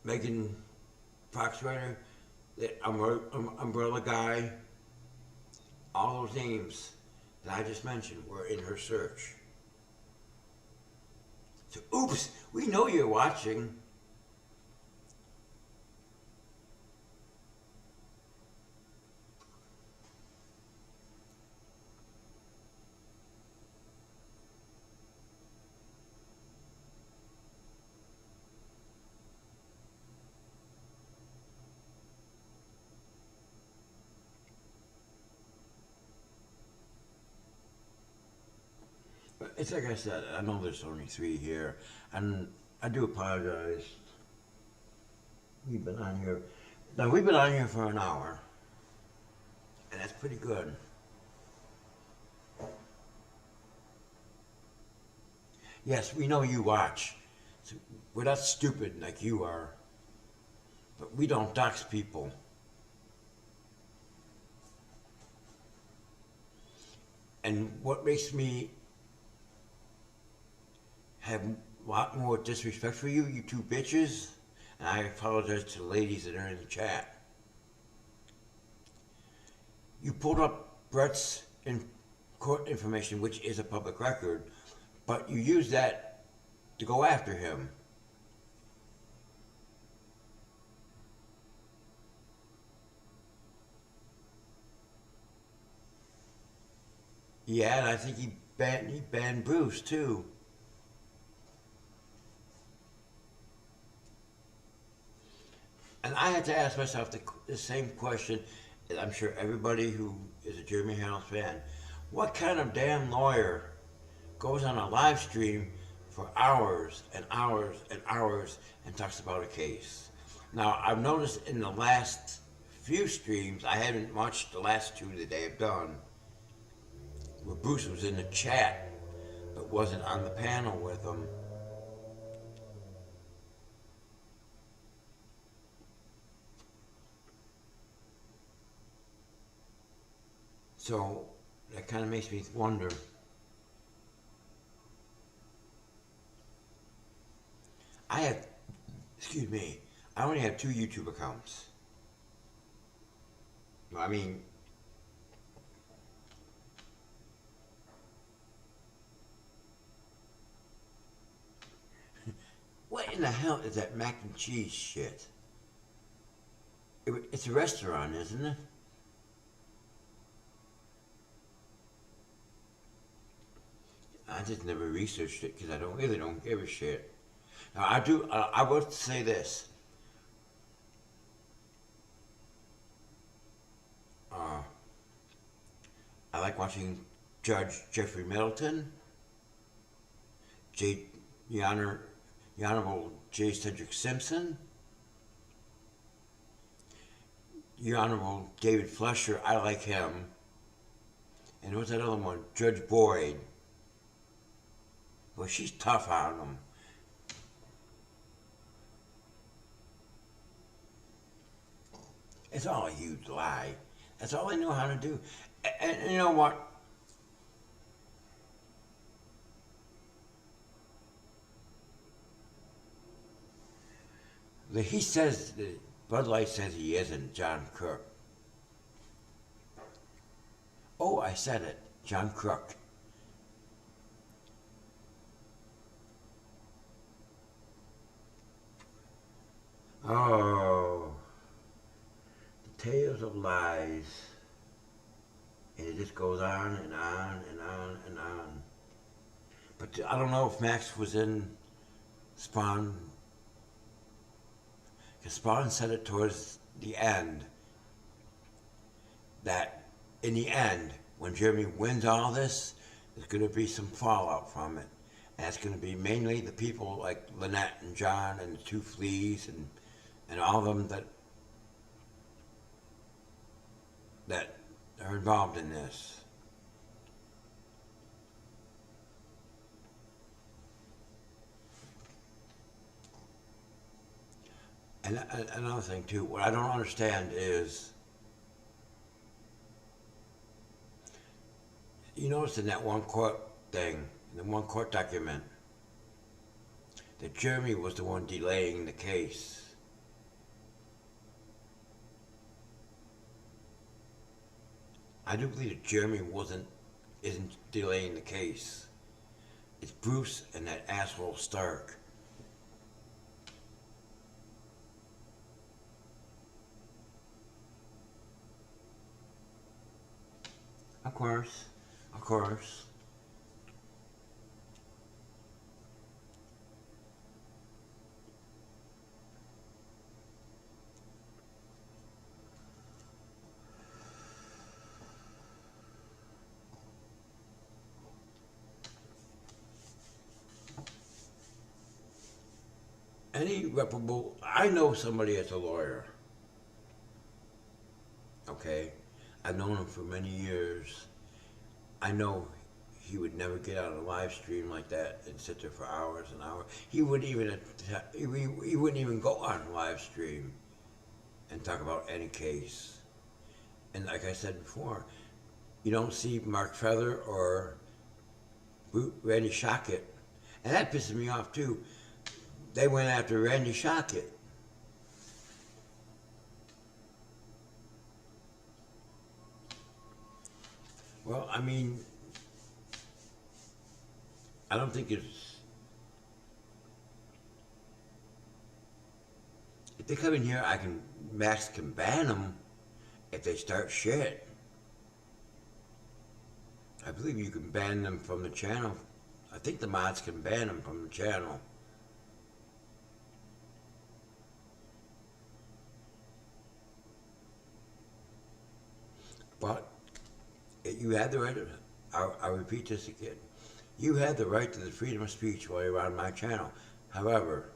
Megan Foxrider, the Umbrella Guy, all those names that I just mentioned were in her search. So, oops, we know you're watching. it's like I said, I know there's only three here, and I do apologize. We've been on here. Now, we've been on here for an hour, and that's pretty good. Yes, we know you watch. So we're not stupid like you are, but we don't dox people. And what makes me have a lot more disrespect for you, you two bitches, and I apologize to the ladies that are in the chat. You pulled up Brett's court information, which is a public record, but you used that to go after him. Yeah, and I think he banned Bruce too. And I had to ask myself the same question that I'm sure everybody who is a Jeremy Reynolds fan. What kind of damn lawyer goes on a live stream for hours and hours and hours and talks about a case? Now, I've noticed in the last few streams, I haven't watched the last two that they have done, where Bruce was in the chat but wasn't on the panel with them. So that kind of makes me wonder. Excuse me, I only have 2 YouTube accounts. I mean, what in the hell is that mac and cheese shit? It's a restaurant, isn't it? I just never researched it because I really don't give a shit. Now I do. I would say this. I like watching Judge Jeffrey Middleton, the Honorable J. Cedric Simpson, the Honorable David Fletcher. I like him. And what's that other one? Judge Boyd. Well, she's tough on him. It's all a huge lie. That's all they know how to do. And you know what? He says, Bud Light says he isn't John Crook. Oh, I said it. John Crook. Oh. The tales of lies. And it just goes on and on and on and on. But I don't know if Max was in Spawn. Because Spawn said it towards the end. That in the end, when Jeremy wins all this, there's going to be some fallout from it. And it's going to be mainly the people like Lynette and John and the 2 Fleas and all of them that are involved in this. And another thing too, what I don't understand is, you notice in that one court thing, in the one court document, that Jeremy was the one delaying the case. I do believe that Jeremy isn't delaying the case. It's Bruce and that asshole Stark. Of course. Of course. any reputable, I know somebody that's a lawyer, okay? I've known him for many years. I know he would never get on a live stream like that and sit there for hours and hours. He wouldn't even go on a live stream and talk about any case. And like I said before, you don't see Mark Feather or Randy Shockett. And that pisses me off too. They went after Randy Shockett. Well, I mean, I don't think it's... If they come in here, Max can ban them if they start shit. I believe you can ban them from the channel. I think the mods can ban them from the channel. But you had the right, I'll repeat this again. You had the right to the freedom of speech while you're on my channel. However,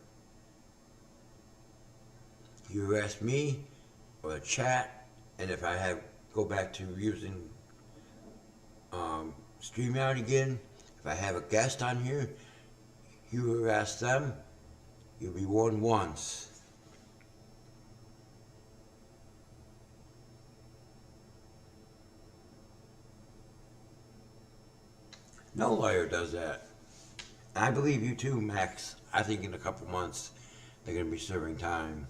you harass me or the chat, and if I go back to using StreamYard again, if I have a guest on here, you harass them, you'll be warned once. No lawyer does that. And I believe you too, Max. I think in a couple months they're going to be serving time.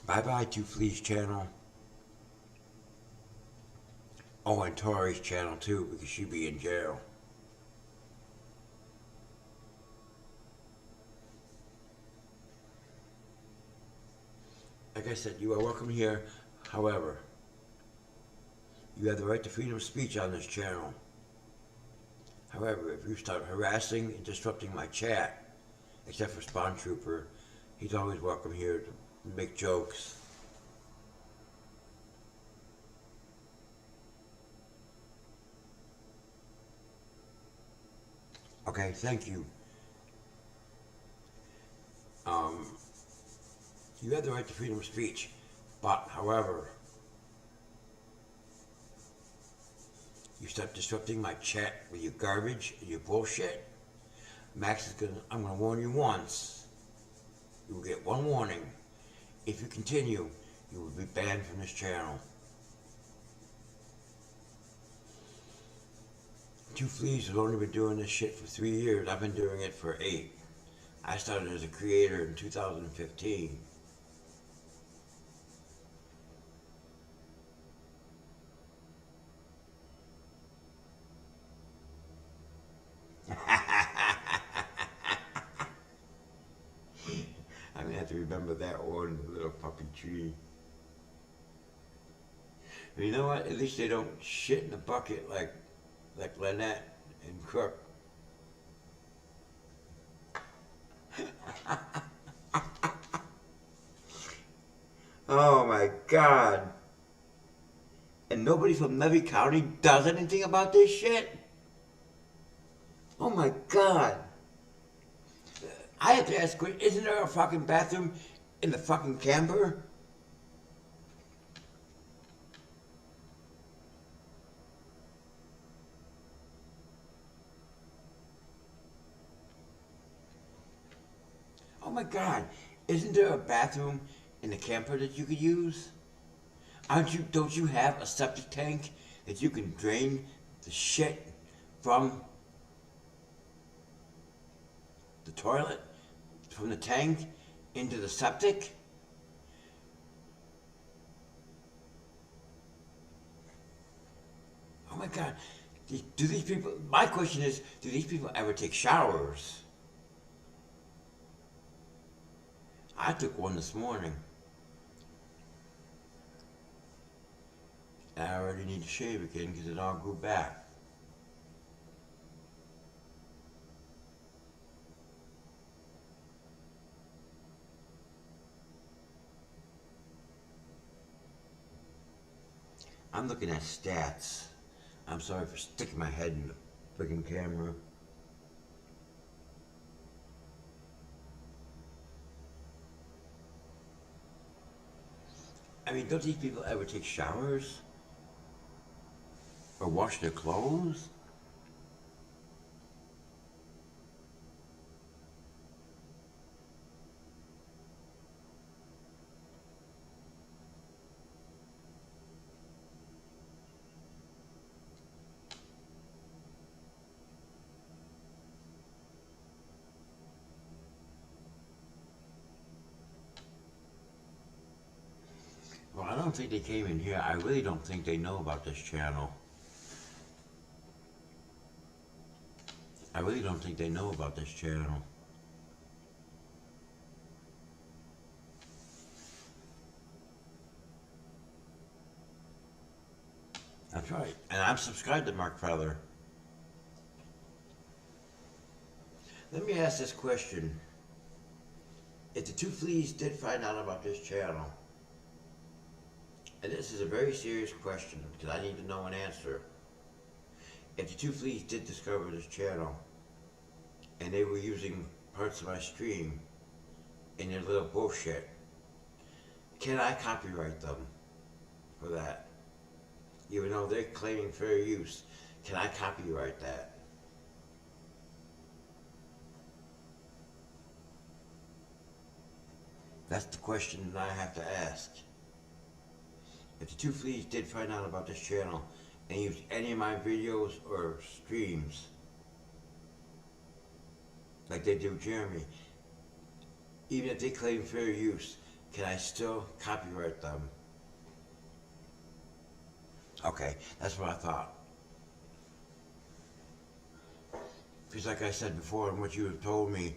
Bye-bye to Flea's channel. Oh, and Tori's channel too, because she'd be in jail. Like I said, you are welcome here. However, you have the right to freedom of speech on this channel. However, if you start harassing and disrupting my chat, except for Spawn Trooper, he's always welcome here to make jokes. Okay, thank you. You have the right to freedom of speech, but however, you start disrupting my chat with your garbage and your bullshit, I'm gonna warn you once. You will get one warning. If you continue, you will be banned from this channel. Two Fleas have only been doing this shit for 3 years. I've been doing it for 8. I started as a creator in 2015. I'm gonna have to remember that one, little puppy tree. But you know what? At least they don't shit in the bucket like Lynette and Crook. Oh my God. And nobody from Levy County does anything about this shit? Oh my God. I have to ask, isn't there a fucking bathroom in the fucking camper? Oh my God, isn't there a bathroom in the camper that you could use? Don't you have a septic tank that you can drain the shit from the toilet, from the tank into the septic? Oh my God, do these people, my question is, do these people ever take showers? I took one this morning. And I already need to shave again because it all grew back. I'm looking at stats. I'm sorry for sticking my head in the freaking camera. mean, don't these people ever take showers? Or wash their clothes? Well, I don't think they came in here. I really don't think they know about this channel. I really don't think they know about this channel. That's right. And I'm subscribed to Mark Feather. Let me ask this question. If the two fleas did find out about this channel, and this is a very serious question because I need to know an answer. If the two fleas did discover this channel and they were using parts of my stream in their little bullshit, can I copyright them for that? Even though they're claiming fair use, can I copyright that? That's the question that I have to ask. If the two fleas did find out about this channel and use any of my videos or streams, like they do Jeremy, even if they claim fair use, can I still copyright them? Okay, that's what I thought. Because like I said before, and what you have told me,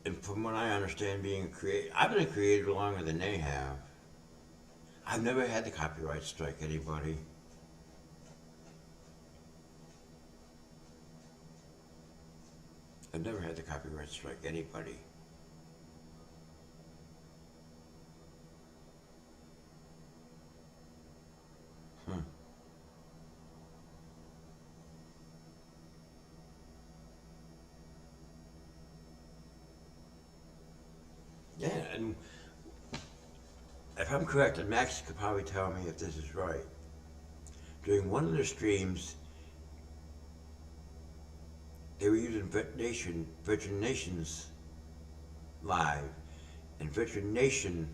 and from what I understand being a creator, I've been a creator longer than they have. I've never had to copyright strike anybody. I've never had to copyright strike anybody. Yeah, and if I'm correct, and Max could probably tell me if this is right, during one of their streams, they were using Veteran Nations live, and Veteran Nation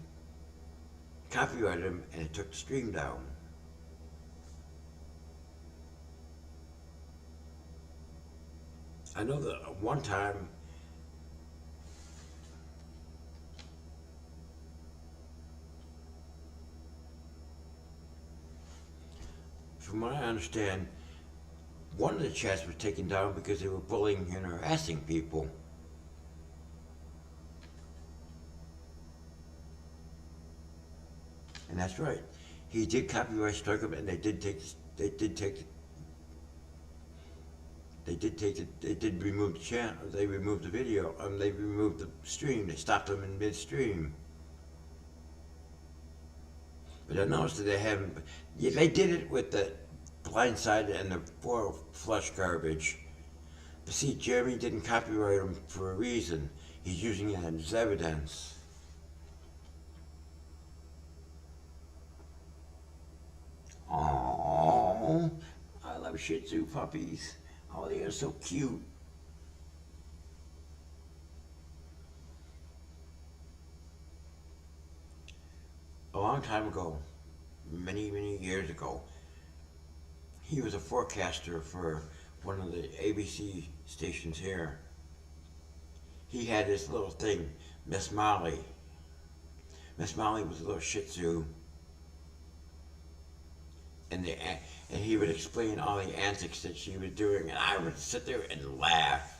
copyrighted them and it took the stream down. I know that one time, from what I understand, one of the chats was taken down because they were bullying and harassing people. And that's right. He did copyright strike them, and they did remove the channel. They removed the video. They removed the stream. They stopped them in midstream. But I noticed that they haven't. Yeah, they did it with the Blindside and the 4 Flush garbage. But see, Jeremy didn't copyright them for a reason. He's using it as evidence. Oh, I love Shih Tzu puppies. Oh, they are so cute. A long time ago, many years ago, he was a forecaster for one of the ABC stations here. He had this little thing, Miss Molly. Miss Molly was a little Shih Tzu, and he would explain all the antics that she was doing, and I would sit there and laugh.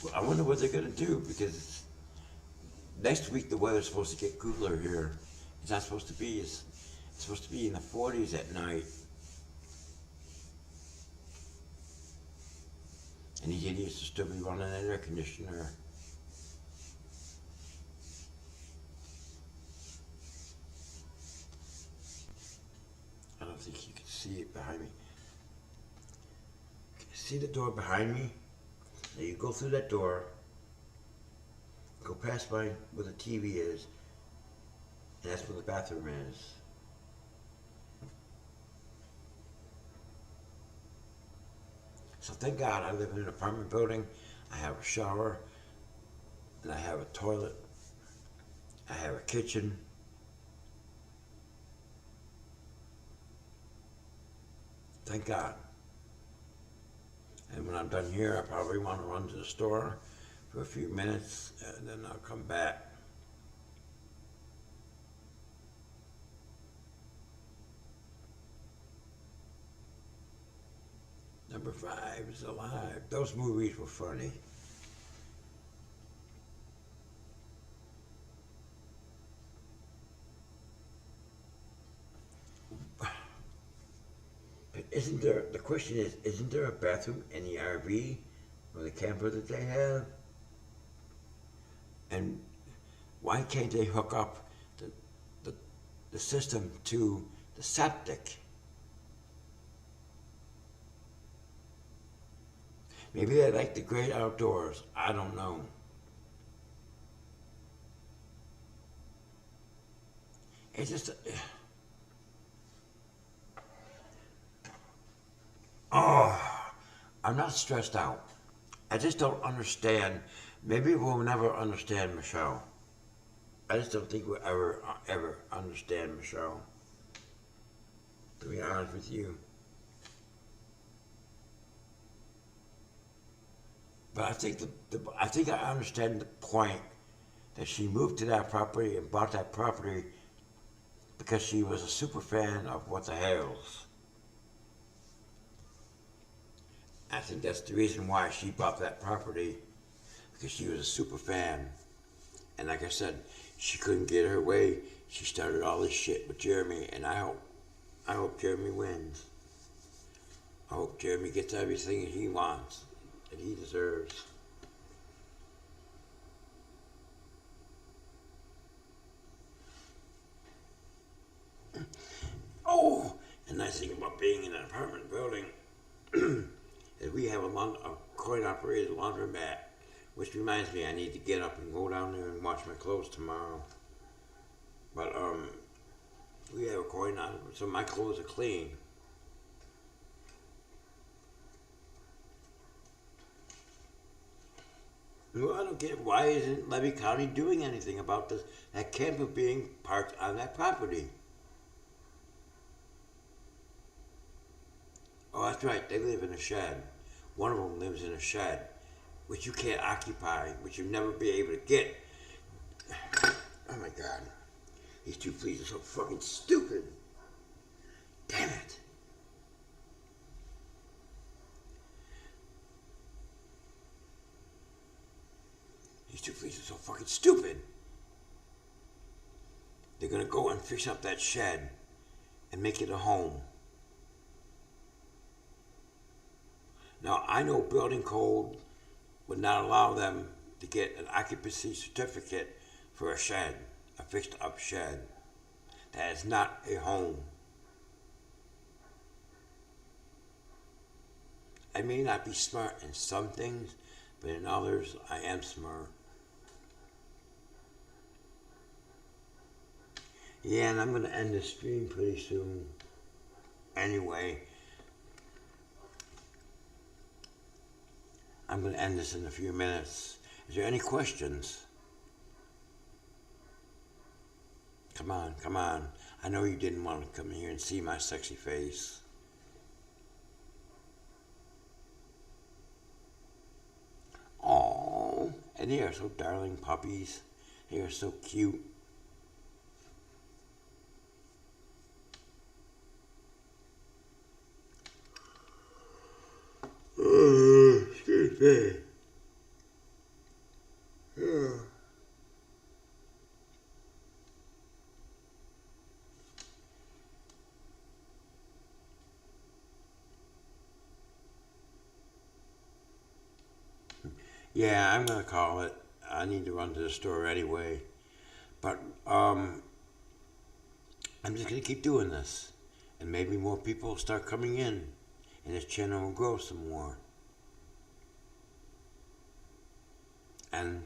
Well, I wonder what they're gonna do, because next week the weather's supposed to get cooler here. It's not supposed to be. It's supposed to be in the 40s at night. And these idiots will still be running an air conditioner. I don't think you can see it behind me. see the door behind me? Now you go through that door, go past by where the TV is, and that's where the bathroom is. So thank God I live in an apartment building. I have a shower, and I have a toilet. I have a kitchen. Thank God. And when I'm done here, I probably want to run to the store for a few minutes, and then I'll come back. Number 5 is Alive. Those movies were funny. But isn't there, the question is, isn't there a bathroom in the RV or the camper that they have? And why can't they hook up the system to the septic? Maybe they like the great outdoors. I don't know. It's just... Oh, I'm not stressed out. I just don't understand. Maybe we'll never understand Michelle. I just don't think we'll ever understand Michelle. To be honest with you. But I think I think I understand the point that she moved to that property and bought that property because she was a super fan of What the Hells. I think that's the reason why she bought that property, because she was a super fan. And like I said, she couldn't get her way. She started all this shit with Jeremy, and I hope Jeremy wins. I hope Jeremy gets everything he wants, that he deserves. Oh, the nice thing about being in an apartment building is we have a coin-operated laundromat, which reminds me I need to get up and go down there and wash my clothes tomorrow. But we have a coin on, so my clothes are clean. Well, I don't get, why isn't Levy County doing anything about this, that camper being parked on that property? Oh, that's right, they live in a shed. One of them lives in a shed, which you can't occupy, which you'll never be able to get. Oh my God. These two fleas are so fucking stupid. Damn it. These two fleas are so fucking stupid. They're gonna go and fix up that shed and make it a home. Now, I know building code would not allow them to get an occupancy certificate for a shed, a fixed up shed. That is not a home. I may not be smart in some things, but in others, I am smart. Yeah, and I'm going to end the stream pretty soon. Anyway, I'm going to end this in a few minutes. Is there any questions? Come on, come on. I know you didn't want to come here and see my sexy face. Aww, and they are so darling puppies. They are so cute. Excuse me. Yeah, I'm gonna call it. I need to run to the store anyway. But I'm just gonna keep doing this. And maybe more people will start coming in and this channel will grow some more. And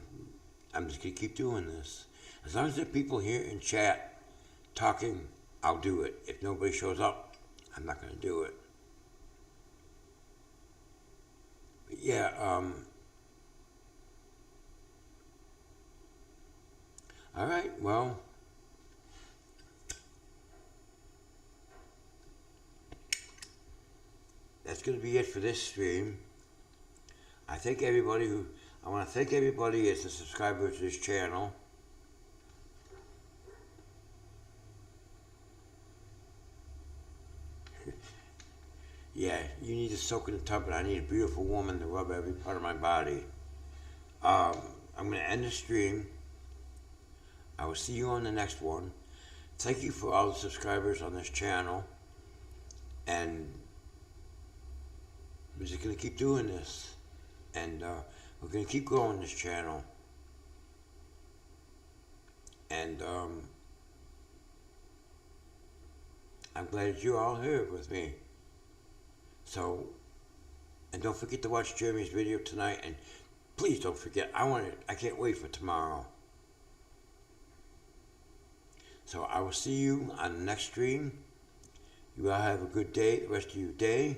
I'm just gonna keep doing this. As long as there are people here in chat talking, I'll do it. If nobody shows up, I'm not gonna do it. But yeah, all right, well, that's gonna be it for this stream. I want to thank everybody as a subscriber to this channel. Yeah, you need to soak in the tub, but I need a beautiful woman to rub every part of my body. I'm going to end the stream. I will see you on the next one. Thank you for all the subscribers on this channel. And we're just going to keep doing this. And we're going to keep growing this channel. And I'm glad you're all here with me. So, and don't forget to watch Jeremy's video tonight. And please don't forget, I can't wait for tomorrow. So I will see you on the next stream. You all have a good day, the rest of your day.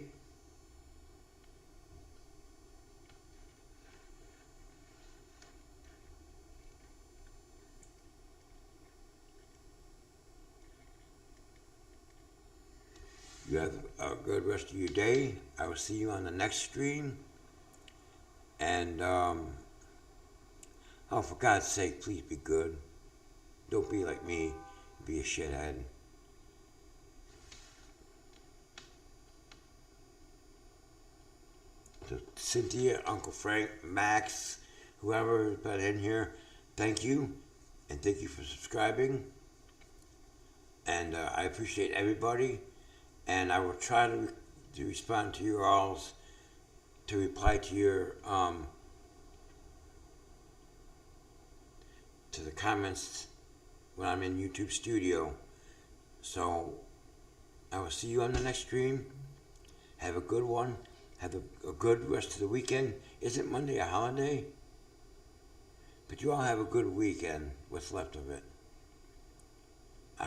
You have a good rest of your day. I will see you on the next stream. And, oh, for God's sake, please be good. Don't be like me. Be a shithead. So Cynthia, Uncle Frank, Max, whoever has been in here, thank you. And thank you for subscribing. And I appreciate everybody. And I will try to respond to your alls, to reply to your, to the comments when I'm in YouTube Studio. So I will see you on the next stream. Have a good one. Have a good rest of the weekend. Isn't Monday a holiday? But you all have a good weekend, what's left of it.